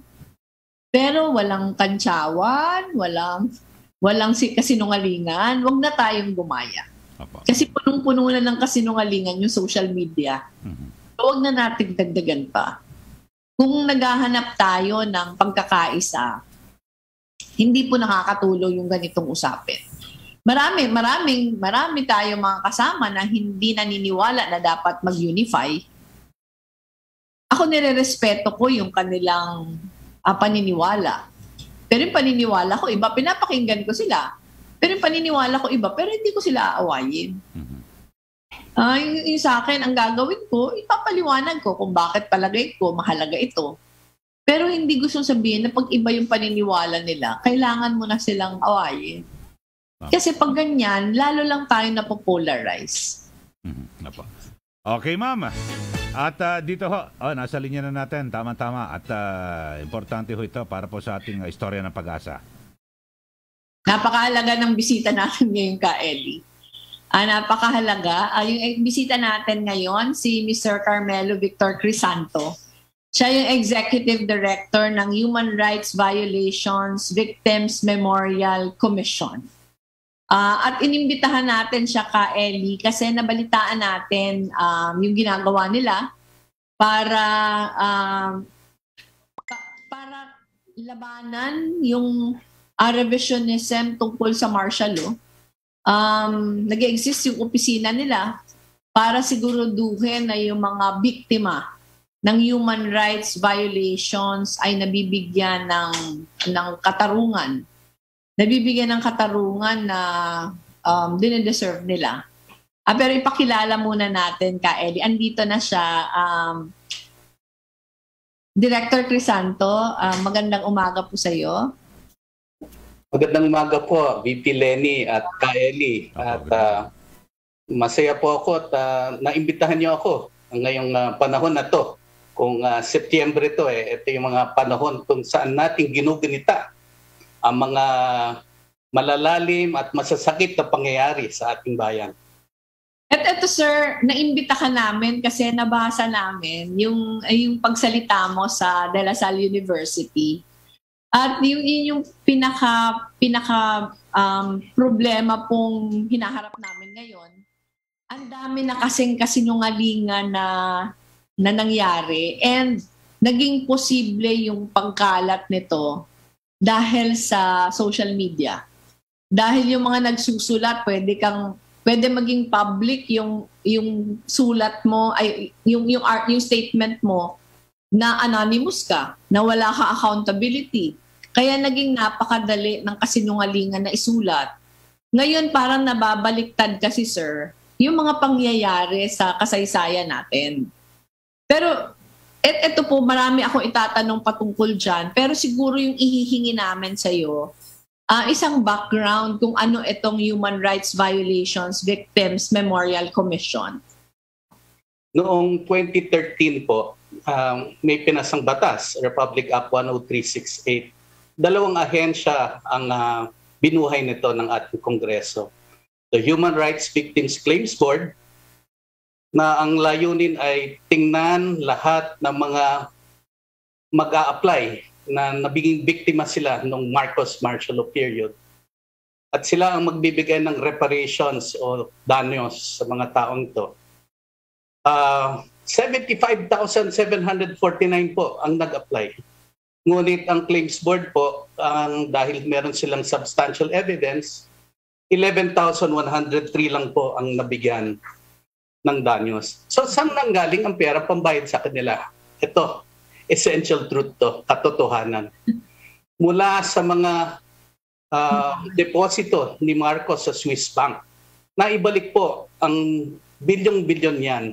pero walang kantsawan, walang kasinungalingan, huwag na tayong gumaya. Kasi punong-puno na ng kasinungalingan yung social media. Huwag na natin dagdagan pa. Kung naghahanap tayo ng pagkakaisa, hindi po nakakatulong yung ganitong usapin. Marami tayo mga kasama na hindi naniniwala na dapat mag-unify. Ako nire-respeto ko yung kanilang paniniwala. Pero yung paniniwala ko iba, pinapakinggan ko sila. Pero yung paniniwala ko iba, pero hindi ko sila aawayin. Yung sa akin, ang gagawin ko, ipapaliwanag ko kung bakit palagay ko mahalaga ito. Pero hindi gusto sabihin na pag iba yung paniniwala nila, kailangan mo na silang awayin. Kasi pag ganyan, lalo lang tayo napopolarize. Okay, ma'am. At dito ho, nasa linya na natin, tama-tama. At importante ho ito para po sa ating istorya ng pag-asa. Napakahalaga ng bisita natin ngayon ka, Ellie. Napakahalaga. Yung bisita natin ngayon, si Mr. Carmelo Victor Crisanto. Siya yung Executive Director ng Human Rights Violations Victims Memorial Commission. At inimbitahan natin siya ka, Ellie, kasi nabalitaan natin yung ginagawa nila para labanan yung revisionism tungkol sa martial law. Nag-exist yung opisina nila para siguraduhin na yung mga biktima ng human rights violations ay nabibigyan ng katarungan. Nabibigyan ng katarungan na dine-deserve nila. Pero ipakilala muna natin ka, Ellie. Andito na siya. Director Crisanto, magandang umaga po sa iyo. Magandang umaga po, VP Lenny at ka, Ellie. At masaya po ako at naimbitahan niyo ako ngayong panahon na to. Kung September ito, ito yung mga panahon kung saan natin ginugunita ang mga malalalim at masasakit na pangyayari sa ating bayan. At ito sir, naimbita ka namin kasi nabasa namin yung pagsalita mo sa De La Salle University. At yung pinaka problema pong hinaharap namin ngayon, ang dami na kasing kasinungalingan na nangyari and naging posible yung pagkalat nito dahil sa social media. Dahil yung mga nagsusulat, pwede maging public yung sulat mo, ay yung statement mo na anonymous ka, na wala ka accountability. Kaya naging napakadali ng kasinungalingan na isulat. Ngayon parang nababaliktad kasi sir, yung mga pangyayari sa kasaysayan natin. Pero ito po, marami akong itatanong patungkol dyan, pero siguro yung ihihingi namin sa iyo, isang background kung ano itong Human Rights Violations Victims Memorial Commission. Noong 2013 po, may pinasang batas, Republic Act 10368. Dalawang ahensya ang binuhay nito ng ating Kongreso. The Human Rights Victims Claims Board, na ang layunin ay tingnan lahat ng mga mag-a-apply na nabiging biktima sila nung Marcos martial law period. At sila ang magbibigay ng reparations o danyos sa mga taong ito. 75,749 po ang nag-apply. Ngunit ang claims board po, dahil meron silang substantial evidence, 11,103 lang po ang nabigyan ng danyos. So saan nanggaling ang pera pambayad sa kanila? Ito, essential truth to, katotohanan. Mula sa mga deposito ni Marcos sa Swiss Bank, naibalik po ang bilyong-bilyon yan.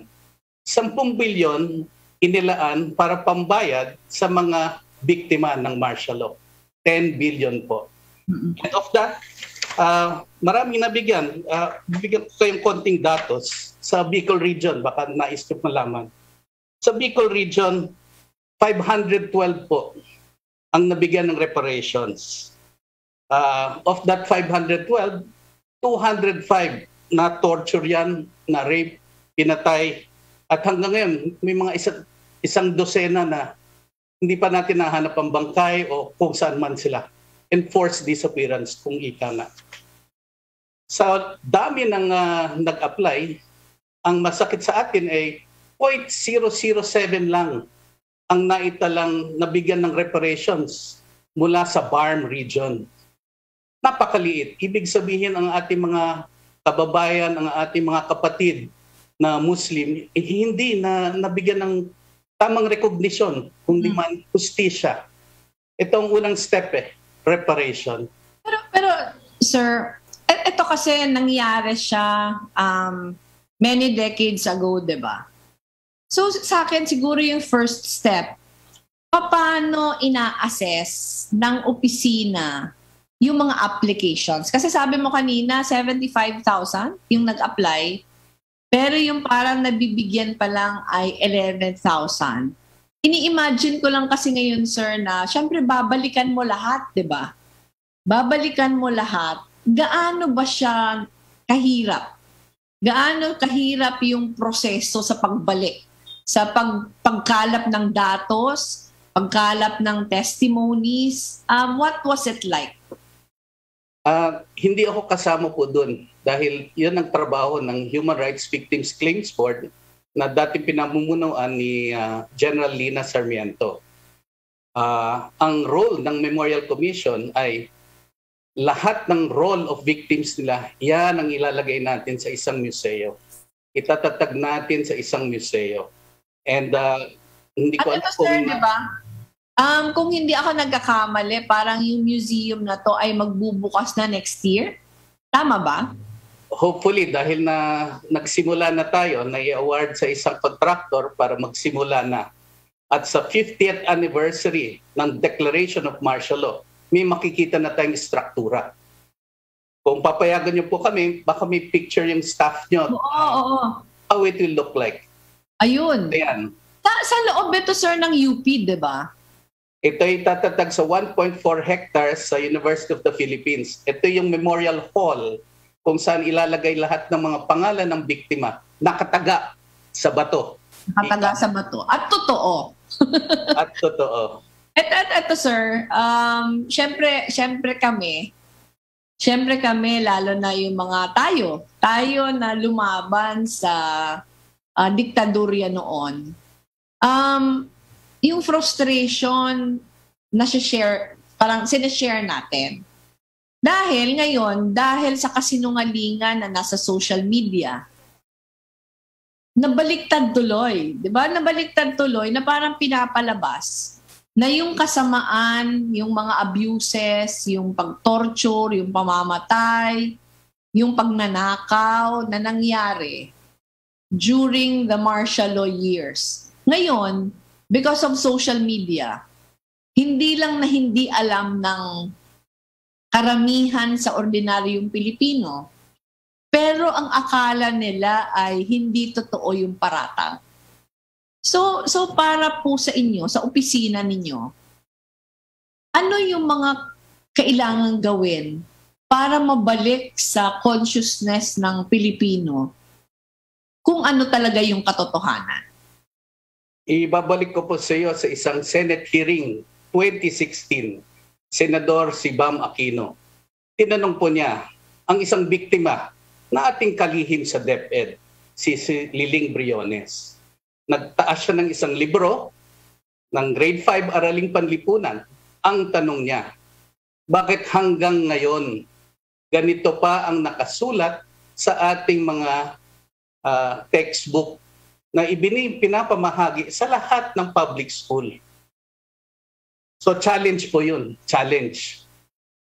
10 bilyon inilaan para pambayad sa mga biktima ng martial law. 10 billion po. And of that, maraming nabigyan. Bigyan ko kayong konting datos sa Bicol region, baka nais nyo malaman. Sa Bicol region, 512 po ang nabigyan ng reparations. Of that 512, 205 na torture yan, na rape, pinatay. At hanggang ngayon, may mga isang dosena na hindi pa natin nahanap ang bangkay o kung saan man sila. Enforced disappearance, kung ika nga. Sa dami ng nag-apply, ang masakit sa atin ay 0.007 lang ang naitalang nabigyan ng reparations mula sa BARM region. Napakaliit. Ibig sabihin ang ating mga kababayan, ang ating mga kapatid na Muslim, hindi na nabigyan ng tamang recognition, kundi man justisya. Ito ang unang step reparation. Pero sir, ito kasi nangyari siya many decades ago, di ba? So sa akin siguro yung first step, paano ina-assess ng opisina yung mga applications? Kasi sabi mo kanina, 75,000 yung nag-apply, pero yung parang nabibigyan pa lang ay 11,000. Ini-imagine ko lang kasi ngayon, sir, na syempre babalikan mo lahat, di ba? Babalikan mo lahat. Gaano ba siya kahirap? Gaano kahirap yung proseso sa pagbalik? Sa pagkalap ng datos, pagkalap ng testimonies? What was it like? Hindi ako kasama po doon dahil yun ang trabaho ng Human Rights Victims Claims Board na dating pinamumunuan ni General Lina Sarmiento. Ang role ng Memorial Commission ay lahat ng role of victims nila, yan ang ilalagay natin sa isang museo. Itatatag natin sa isang museo. And hindi ko alam kung... Sir, diba? Kung hindi ako nagkakamali, parang yung museum na to ay magbubukas na next year. Tama ba? Hopefully, dahil na nagsimula na tayo, na-i-award sa isang contractor para magsimula na. At sa 50th anniversary ng Declaration of Martial Law, may makikita na tayong struktura. Kung papayagan niyo po kami, baka may picture yung staff niyo. Oo. How it will look like. Ayun. Ayan. Sa loob ito, sir, ng UP, di ba? Ito ay tatatag sa 1.4 hectares sa University of the Philippines. Ito yung Memorial Hall kung saan ilalagay lahat ng mga pangalan ng biktima nakataga sa bato. Nakataga sa bato. At totoo. At totoo. Ito, sir, syempre kami, lalo na yung mga tayo na lumaban sa diktadurya noon. Yung frustration na parang sinishare natin. Dahil sa kasinungalingan na nasa social media, nabaliktad tuloy. Di ba? Nabaliktad tuloy na parang pinapalabas na yung kasamaan, yung mga abuses, yung pag-torture, yung pamamatay, yung pagnanakaw na nangyari during the martial law years. Ngayon, because of social media, hindi lang na hindi alam ng karamihan sa ordinaryong Pilipino, pero ang akala nila ay hindi totoo yung paratang. So para po sa inyo, sa opisina ninyo, ano yung mga kailangan gawin para mabalik sa consciousness ng Pilipino kung ano talaga yung katotohanan? Ibabalik ko po sa iyo sa isang Senate hearing 2016, Senador si Bam Aquino. Tinanong po niya ang isang biktima na ating kalihim sa DepEd, si Liling Briones. Nagtaas siya ng isang libro ng grade 5 Araling Panlipunan. Ang tanong niya, bakit hanggang ngayon ganito pa ang nakasulat sa ating mga textbook na pinapamahagi sa lahat ng public school. So challenge po yun, challenge.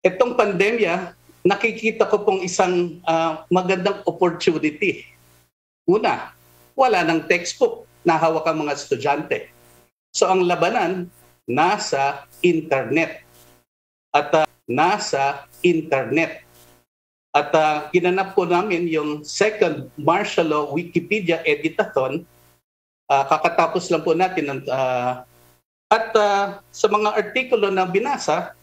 Itong pandemya, nakikita ko pong isang magandang opportunity. Una, wala ng textbook na hawak ang mga estudyante. So ang labanan, nasa internet. At nasa internet. At ginanap po namin yung second martial law Wikipedia editathon. Kakatapos lang po natin. Sa mga artikulo na binasa,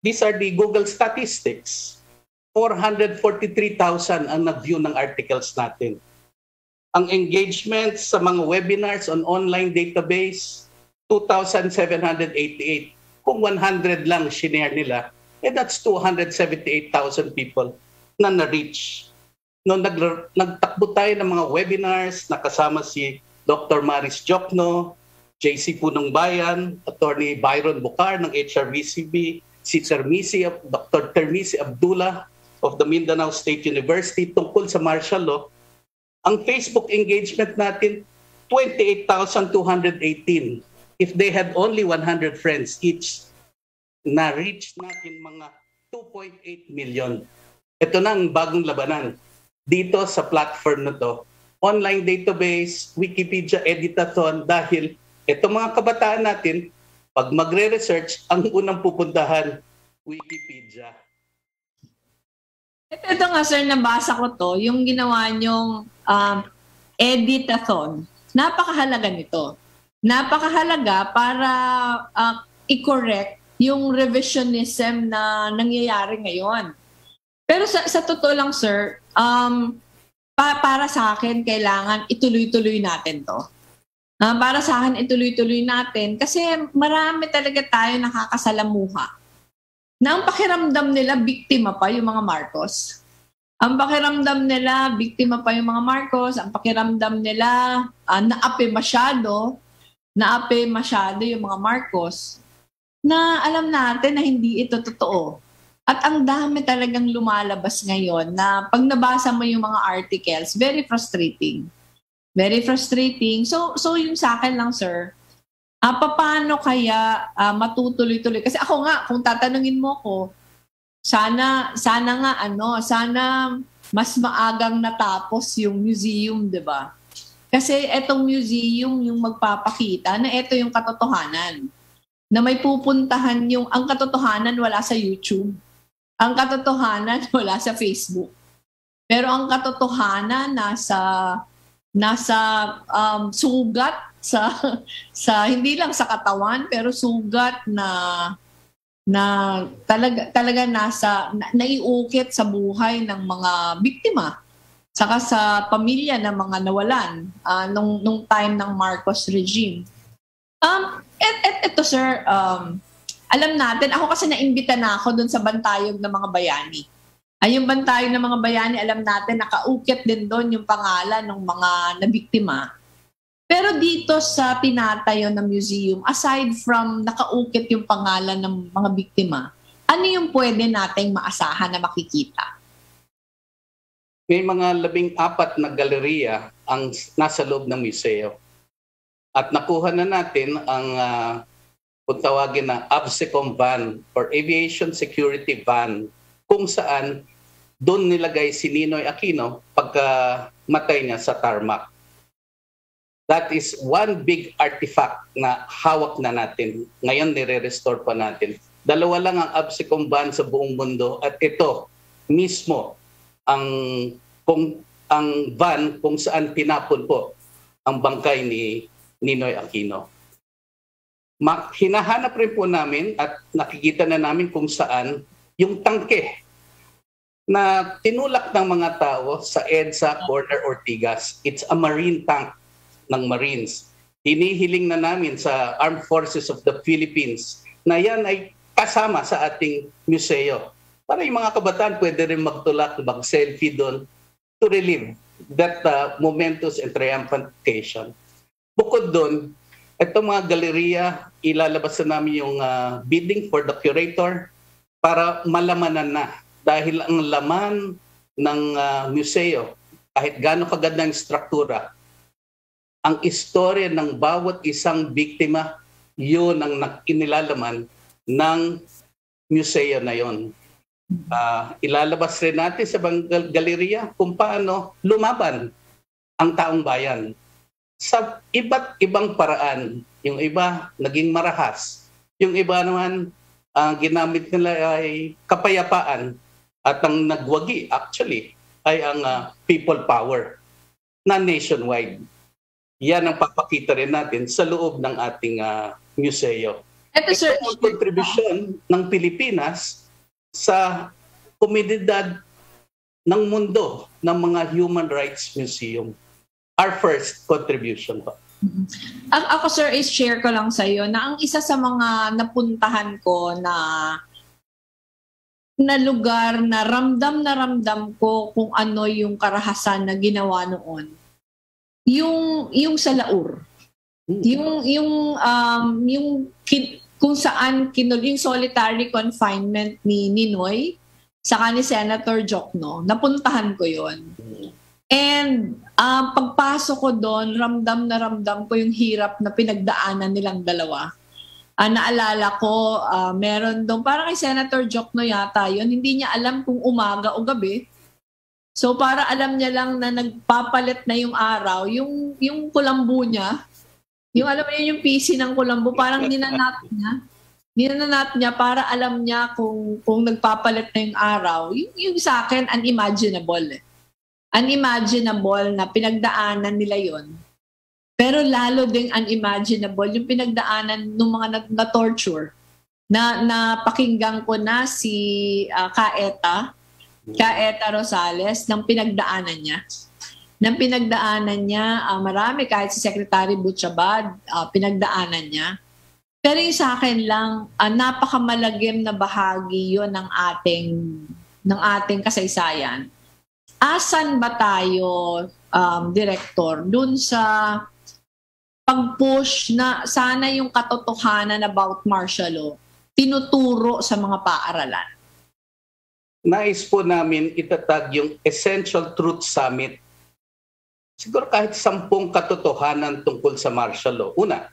these are the Google statistics. 443,000 ang nag-view ng articles natin. Ang engagement sa mga webinars on online database, 2,788. Kung 100 lang shinare nila, that's 278,000 people na na-reach. Noong nagtakbo tayo ng mga webinars, nakasama si Dr. Maris Jokno, JC Punong Bayan, Attorney Byron Bucar ng HRVCB, si Dr. Termisi Abdullah of the Mindanao State University tungkol sa martial law. Ang Facebook engagement natin, 28,218. If they had only 100 friends each, na-reach natin mga 2.8 million. Ito na ang bagong labanan dito sa platform na to. Online database, Wikipedia editathon, dahil itong mga kabataan natin, pag magre-research, ang unang pupuntahan, Wikipedia. Ito nga sir, nabasa ko to, yung ginawa nyong editathon. Napakahalaga nito. Napakahalaga para i-correct yung revisionism na nangyayari ngayon. Pero sa totoo lang sir, para sa akin, kailangan ituloy-tuloy natin to. Para sa akin, ituloy-tuloy natin kasi marami talaga tayo nakakasalamuha na ang pakiramdam nila, biktima pa yung mga Marcos. Ang pakiramdam nila, biktima pa yung mga Marcos. Ang pakiramdam nila, naapi masyado yung mga Marcos, na alam natin na hindi ito totoo. At ang dami talagang lumalabas ngayon na pag nabasa mo yung mga articles, very frustrating. Very frustrating. So yung sa akin lang, sir, paano kaya matutuloy-tuloy? Kasi ako nga, kung tatanungin mo ko, sana mas maagang natapos yung museum, di ba? Kasi etong museum yung magpapakita na ito yung katotohanan. Na may pupuntahan ang katotohanan wala sa YouTube. Ang katotohanan wala sa Facebook. Pero ang katotohanan nasa sugat sa hindi lang sa katawan pero sugat na talaga naiukit sa buhay ng mga biktima saka sa pamilya ng mga nawalan nung time ng Marcos regime. Ito sir, alam natin, ako kasi naimbita na ako dun sa bantayog ng mga bayani. Yung bantayog ng mga bayani, alam natin, nakaukit din doon yung pangalan ng mga nabiktima. Pero dito sa tinatayo ng museum, aside from nakaukit yung pangalan ng mga biktima, ano yung pwede nating maasahan na makikita? May mga 14 na galeriya ang nasa loob ng museo. At nakuha na natin ang kung tawagin na ABSECOM van or Aviation Security Van, kung saan doon nilagay si Ninoy Aquino pagka matay niya sa tarmac. That is one big artifact na hawak na natin. Ngayon nire-restore pa natin. 2 lang ang ABSECOM van sa buong mundo at ito mismo ang van kung saan tinapon po ang bangkay ni Ninoy Aquino. Hinahanap rin po namin at nakikita na namin kung saan yung tangke na tinulak ng mga tao sa EDSA Corner Ortigas. It's a marine tank ng Marines. Hinihiling na namin sa Armed Forces of the Philippines na yan ay kasama sa ating museo. Para yung mga kabataan pwede rin magtulak, mag-selfie doon to relive that momentous and triumphant occasion. Bukod doon, itong mga galeriya, ilalabas na namin yung bidding for the curator para malamanan na. dahil ang laman ng museo, kahit gaano kaganda ang struktura, ang istorya ng bawat isang biktima, yun ang inilalaman ng museo na yon. Ilalabas rin natin sa galeriya kung paano lumaban ang taong bayan sa iba't ibang paraan. Yung iba naging marahas, yung iba naman ginamit nila ay kapayapaan, at ang nagwagi actually ay ang people power na nationwide. Yan ang papakita rin natin sa loob ng ating museo. Ito, sir, ang kontribusyon ng Pilipinas sa komunidad ng mundo ng mga human rights museum. Our first contribution po. Ako, sir, is share ko lang sa iyo na ang isa sa mga napuntahan ko na lugar na ramdam ko kung ano yung karahasan na ginawa noon. Yung sa Laur. Kung saan yung solitary confinement ni Ninoy saka ni Senator Jokno, napuntahan ko yon. And pagpasok ko doon, ramdam ko yung hirap na pinagdaanan nilang dalawa. Naalala ko, meron doon, parang kay Senator Jokno yata yun, hindi niya alam kung umaga o gabi. So para alam niya lang na nagpapalit na yung araw, yung kulambo niya, yung alam mo yun, yung PC ng kulambo, parang ninanat niya para alam niya kung nagpapalit na yung araw. Yung sa akin, unimaginable. Unimaginable na pinagdaanan nila yon. Pero lalo ding unimaginable yung pinagdaanan ng mga na-torture. Na pakinggan ko na si Kaeta Rosales ng pinagdaanan niya. Marami, kahit si Secretary Butchabad, pinagdaanan niya. Pero yung sa akin lang, napakamalagim na bahagi yon ng ating kasaysayan. Asan ba tayo, Director, dun sa pag-push na sana yung katotohanan about martial law tinuturo sa mga paaralan? Nais po namin itatag yung Essential Truth Summit. Siguro kahit 10 katotohanan tungkol sa martial law. Una,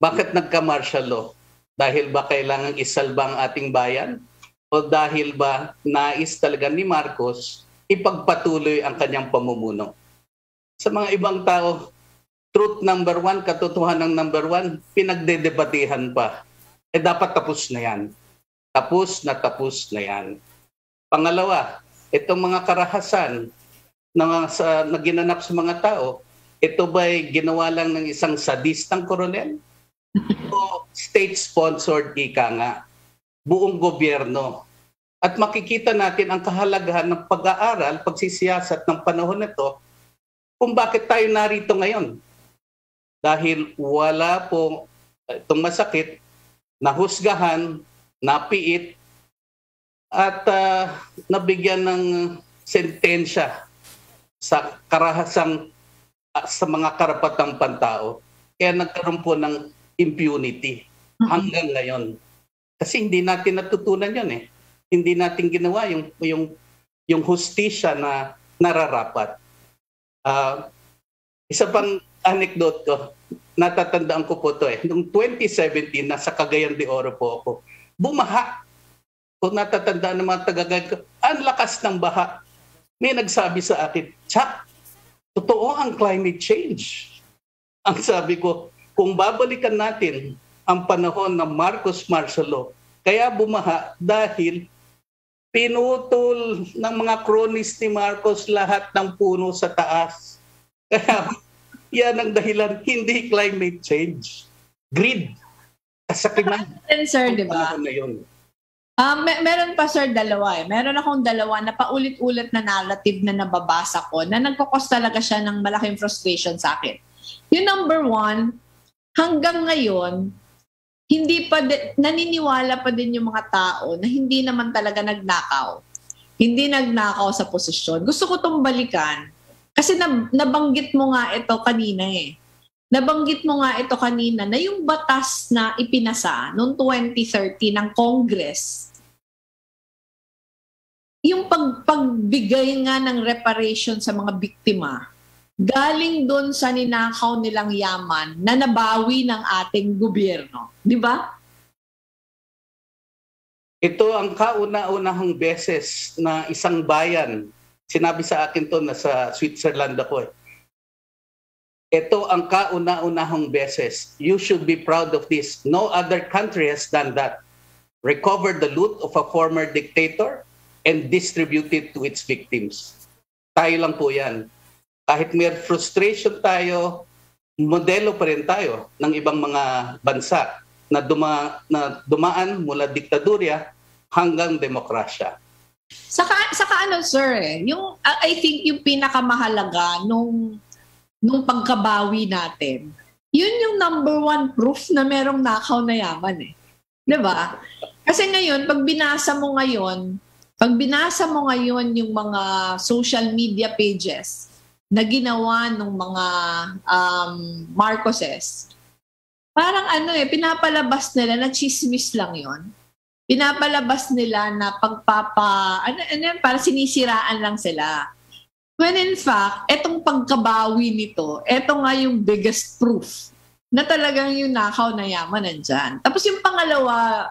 bakit nagka-martial law? Dahil ba kailangan isalba ang ating bayan? O dahil ba nais talaga ni Marcos ipagpatuloy ang kanyang pamumuno? Sa mga ibang tao, truth number 1, katotohanan number 1, pinagdedebatehan pa. Dapat tapos na yan. Tapos na yan. Pangalawa, itong mga karahasan na ginanap sa mga tao, ito ba'y ginawa lang ng isang sadistang koronel? O state-sponsored, ika nga, buong gobyerno? At makikita natin ang kahalagahan ng pag-aaral, pagsisiyasat ng panahon nito kung bakit tayo narito ngayon. Dahil wala po itong masakit, nahusgahan, napiit, at nabigyan ng sentensya sa karahasang sa mga karapatang pantao. Kaya nagkaroon po ng impunity hanggang ngayon. Kasi hindi natin natutunan yun eh. Hindi natin ginawa yung hustisya na nararapat. Isa pang anecdote ko, natatandaan ko po ito eh. Noong 2017, nasa Cagayan de Oro po ako. Bumaha. Kung natatandaan ng mga taga-guide ko, ang lakas ng baha. May nagsabi sa akin, Chuck, totoo ang climate change. Ang sabi ko, kung babalikan natin ang panahon ng Marcos martial law, kaya bumaha dahil pinutol ng mga cronies ni Marcos lahat ng puno sa taas. Kaya yan ang dahilan, hindi climate change. Greed. Kasakinan. Sir, di ba? Meron pa, sir, dalawa eh. Meron akong dalawa na paulit-ulit na narrative na nababasa ko na nagkakos talaga siya ng malaking frustration sa akin. Yung number 1, hanggang ngayon, naniniwala pa din yung mga tao na hindi naman talaga nagnakaw. Hindi nagnakaw sa posisyon. Gusto ko itong balikan. Kasi nabanggit mo nga ito kanina eh. Nabanggit mo nga ito kanina na yung batas na ipinasa noong 2013 ng Congress yung pagbigay nga ng reparation sa mga biktima, galing doon sa ninakaw nilang yaman na nabawi ng ating gobyerno. Di ba? Ito ang kauna-unahang beses na isang bayan, sinabi sa akin to na sa Switzerland ako eh. Ito ang kauna-unahang beses. You should be proud of this. No other country has done that. Recovered the loot of a former dictator and distribute it to its victims. Tayo lang po yan. Kahit may frustration tayo, modelo pa rin tayo ng ibang mga bansa na dumaan mula diktadurya hanggang demokrasya. Saka ano sir, yung I think yung pinakamahalaga nung pagkabawi natin, yun yung number one proof na merong nakaw na yaman eh. 'Di ba? Kasi ngayon, pag binasa mo ngayon yung mga social media pages na ginawa ng mga Marcoses, parang pinapalabas nila na chismis lang yon. Pinapalabas nila na para sinisiraan lang sila. When in fact, etong pagkabawi nito, eto nga yung biggest proof na talagang yung nakaw na yaman nandyan. Tapos yung pangalawa,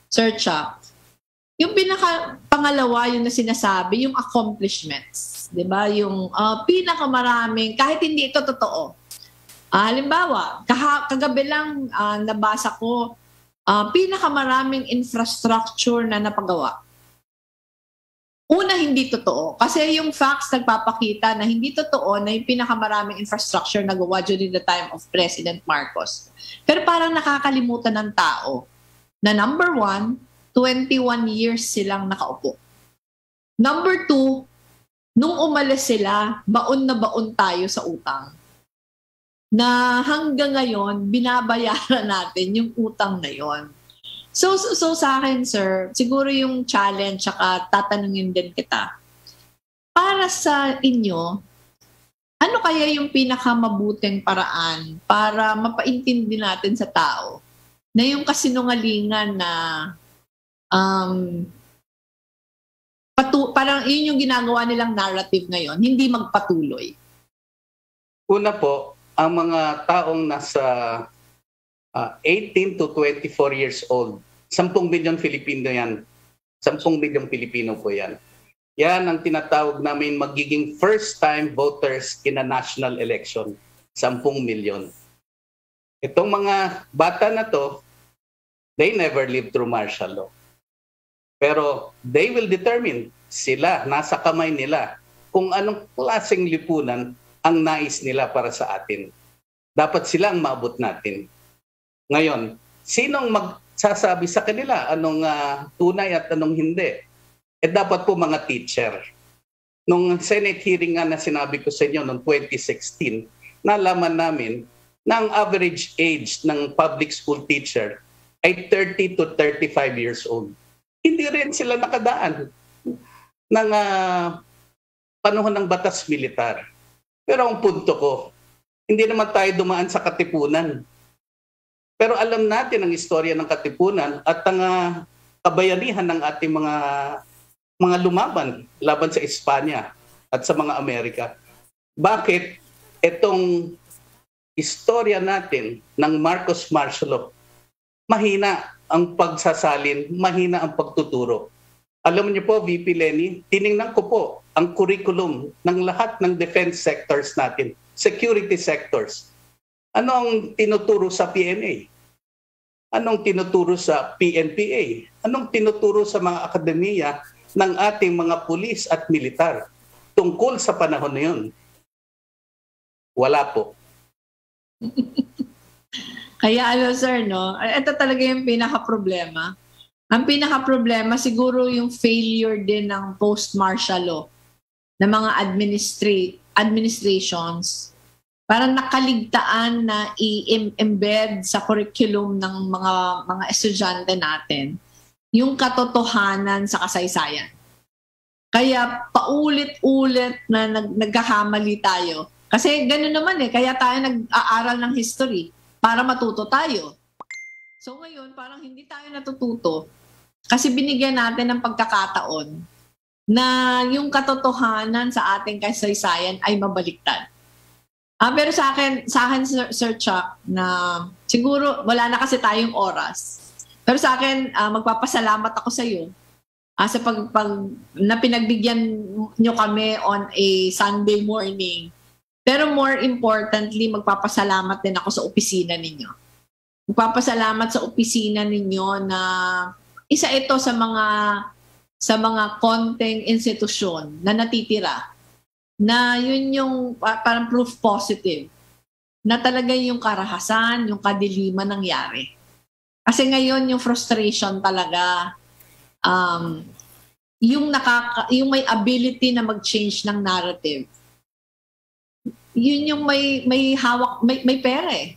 Sir Chuck, yung pangalawa yung na sinasabi, yung accomplishments. Diba? Yung pinakamaraming, kahit hindi ito totoo. Halimbawa, kagabi lang nabasa ko, pinakamaraming infrastructure na napagawa. Una, hindi totoo. Kasi yung facts nagpapakita na hindi totoo na yung pinakamaraming infrastructure nagawa during the time of President Marcos. Pero parang nakakalimutan ng tao na number one, 21 years silang nakaupo. Number two, nung umalis sila, baon na baon tayo sa utang. Na hanggang ngayon, binabayaran natin yung utang na yon. So sa akin, sir, siguro yung challenge saka tatanungin din kita. Para sa inyo, ano kaya yung pinakamabuting paraan para mapaintindi natin sa tao na yung kasinungalingan na parang yun yung ginagawa nilang narrative ngayon, hindi magpatuloy? Una po, ang mga taong nasa 18 to 24 years old, 10 milyon Filipino yan. 10 milyong Pilipino po yan. Yan ang tinatawag namin magiging first-time voters in a national election. 10 milyon. Itong mga bata na to, they never lived through martial law. Pero they will determine, sila, nasa kamay nila, kung anong klaseng lipunan ang nais nila para sa atin. Dapat sila ang maabot natin. Ngayon, sinong magsasabi sa kanila anong tunay at anong hindi? Dapat po mga teacher. Nung Senate hearing nga na sinabi ko sa inyo noong 2016, nalaman namin na ang average age ng public school teacher ay 30 to 35 years old. Hindi rin sila nakadaan ng panahon ng batas militar. Pero ang punto ko, hindi naman tayo dumaan sa katipunan. Pero alam natin ang istorya ng katipunan at ang kabayanihan ng ating mga lumaban laban sa Espanya at sa mga Amerika. Bakit itong istorya natin ng Marcos martial law, mahina ang pagsasalin, mahina ang pagtuturo. Alam niyo po, VP Lenny, tiningnan ko po ang curriculum ng lahat ng defense sectors natin, security sectors. Ano ang tinuturo sa PNA? Anong tinuturo sa PNPA? Anong tinuturo sa mga akademiya ng ating mga pulis at militar tungkol sa panahon na yun? Wala po. Kaya sir, no? Ito talaga yung pinaka-problema. Ang pinaka-problema siguro yung failure din ng post-martial law ng mga administrations. Parang nakaligtaan na i-embed sa curriculum ng mga estudyante natin yung katotohanan sa kasaysayan. Kaya paulit-ulit na nagkakamali tayo. Kasi gano'n naman kaya tayo nag-aaral ng history para matuto tayo. So ngayon, parang hindi tayo natututo kasi binigyan natin ng pagkakataon na yung katotohanan sa ating kasaysayan ay mabaliktad. Pero sa akin Sir Chuck, na siguro wala na kasi tayong oras. Pero sa akin, magpapasalamat ako sa iyo sa pag na pinagbigyan nyo kami on a Sunday morning. Pero more importantly, magpapasalamat din ako sa opisina ninyo. Magpapasalamat sa opisina ninyo na isa ito sa mga konting institusyon na natitira, na yun yung parang proof positive na talaga yung karahasan, yung kadiliman nangyari. Kasi ngayon yung frustration talaga, yung may ability na mag-change ng narrative. Yun yung may hawak, may pera eh.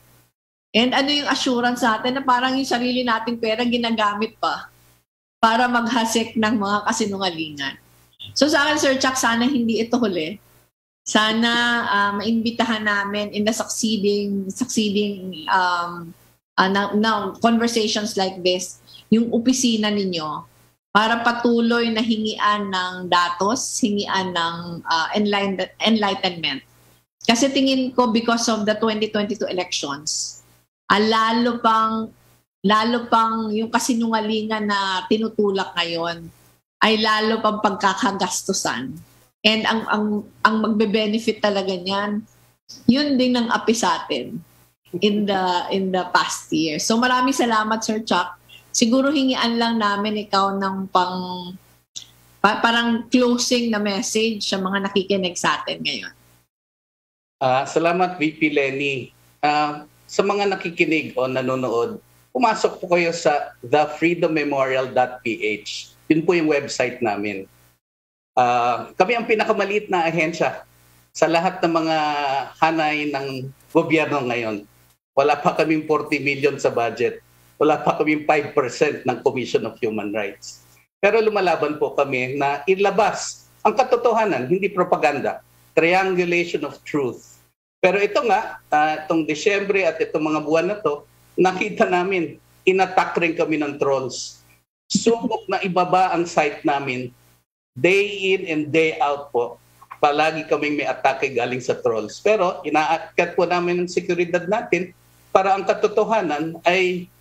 And ano yung assurance sa atin na parang yung sarili nating pera ginagamit pa para maghasik ng mga kasinungalingan. So sa akin, Sir Chuck, sana hindi ito huli. Sana maimbitahan namin in the succeeding conversations like this, yung opisina ninyo, para patuloy na hingian ng datos, hingian ng enlightenment. Kasi tingin ko because of the 2022 elections, lalo pang yung kasinungalingan na tinutulak ngayon ay lalo pang pagkakagastusan. And ang magbe-benefit talaga niyan, yun din ang api sa atin in the past year. So maraming salamat, Sir Chuck. Siguro hingian lang namin ikaw ng parang closing na message sa mga nakikinig sa atin ngayon. Salamat, VP Lenny. Sa mga nakikinig o nanonood, pumasok po kayo sa thefreedommemorial.ph. Yun po yung website namin. Kami ang pinakamaliit na ahensya sa lahat ng mga hanay ng gobyerno ngayon. Wala pa kaming 40 million sa budget. Wala pa kaming 5% ng Commission of Human Rights. Pero lumalaban po kami na ilabas ang katotohanan, hindi propaganda. Triangulation of truth. Pero ito nga, itong Disyembre at itong mga buwan na to, nakita namin, inattack rin kami ng trolls. Subok na ibaba ang site namin, day in and day out po. Palagi kaming may atake galing sa trolls. Pero inaakyat po namin ang seguridad natin para ang katotohanan ay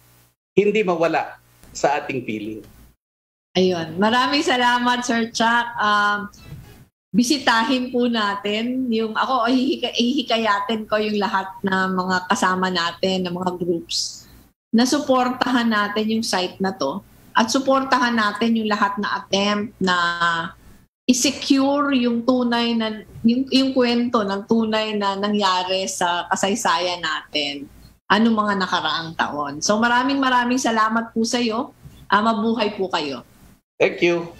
hindi mawala sa ating piling. Ayun. Maraming salamat, Sir Chuck. Bisitahin po natin ako ihikayatin ko yung lahat na mga kasama natin, na mga groups, na suportahan natin yung site na to at suportahan natin yung lahat na attempt na i-secure yung tunay na yung kwento ng tunay na nangyari sa kasaysayan natin anong mga nakaraang taon. So maraming salamat po sa iyo. Mabuhay po kayo. Thank you.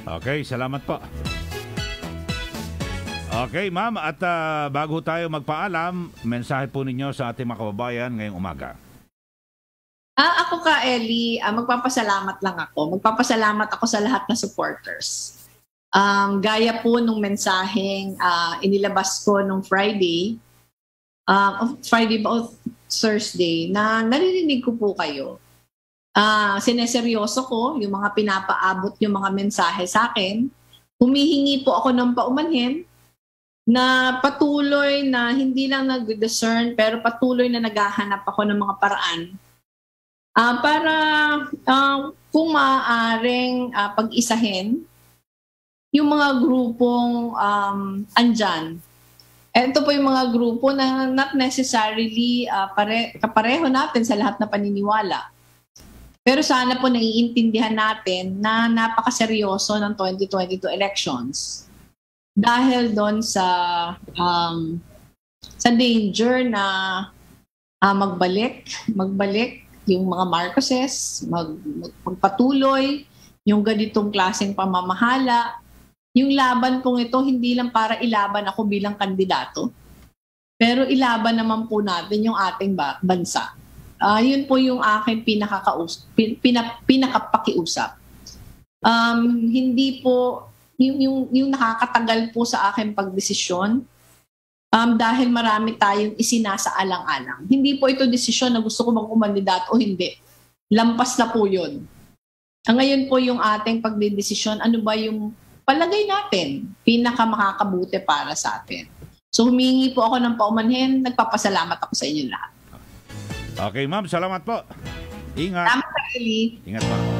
Okay, salamat po. Okay, ma'am, at bago tayo magpaalam, mensahe po ninyo sa ating mga kababayan ngayong umaga. Ako ka, Ellie, magpapasalamat lang ako. Magpapasalamat ako sa lahat na supporters. Gaya po nung mensaheng inilabas ko nung Friday ba o Thursday, na naririnig ko po kayo. Sineseryoso ko yung mga pinapaabot yung mga mensahe sa akin. Humihingi po ako ng paumanhin na patuloy na hindi lang nag-discern pero patuloy na naghahanap ako ng mga paraan para kung maaaring pag-isahin yung mga grupong andyan. Ito po yung mga grupo na not necessarily kapareho natin sa lahat na paniniwala. Pero sana po naiintindihan natin na napakaseryoso ng 2022 elections. Dahil doon sa danger na magbalik yung mga Marcoses, magpatuloy yung ganitong klaseng pamamahala. Yung laban pong ito, hindi lang para ilaban ako bilang kandidato, pero ilaban naman po natin yung ating bansa. Yun po yung aking pinakapakiusap. Hindi po yung nakakatagal po sa akin pagdesisyon dahil marami tayong isinasaalang-alang. Hindi po ito desisyon na gusto ko bang kumandidato o hindi. Lampas na po yun. Ngayon po yung ating pagdedesisyon, ano ba yung palagay natin pinakamakakabuti para sa atin. So humingi po ako ng paumanhin, nagpapasalamat ako sa inyo lahat. Okay, ma'am, salamat po. Ingat. Salamat, Eli. Ingat po.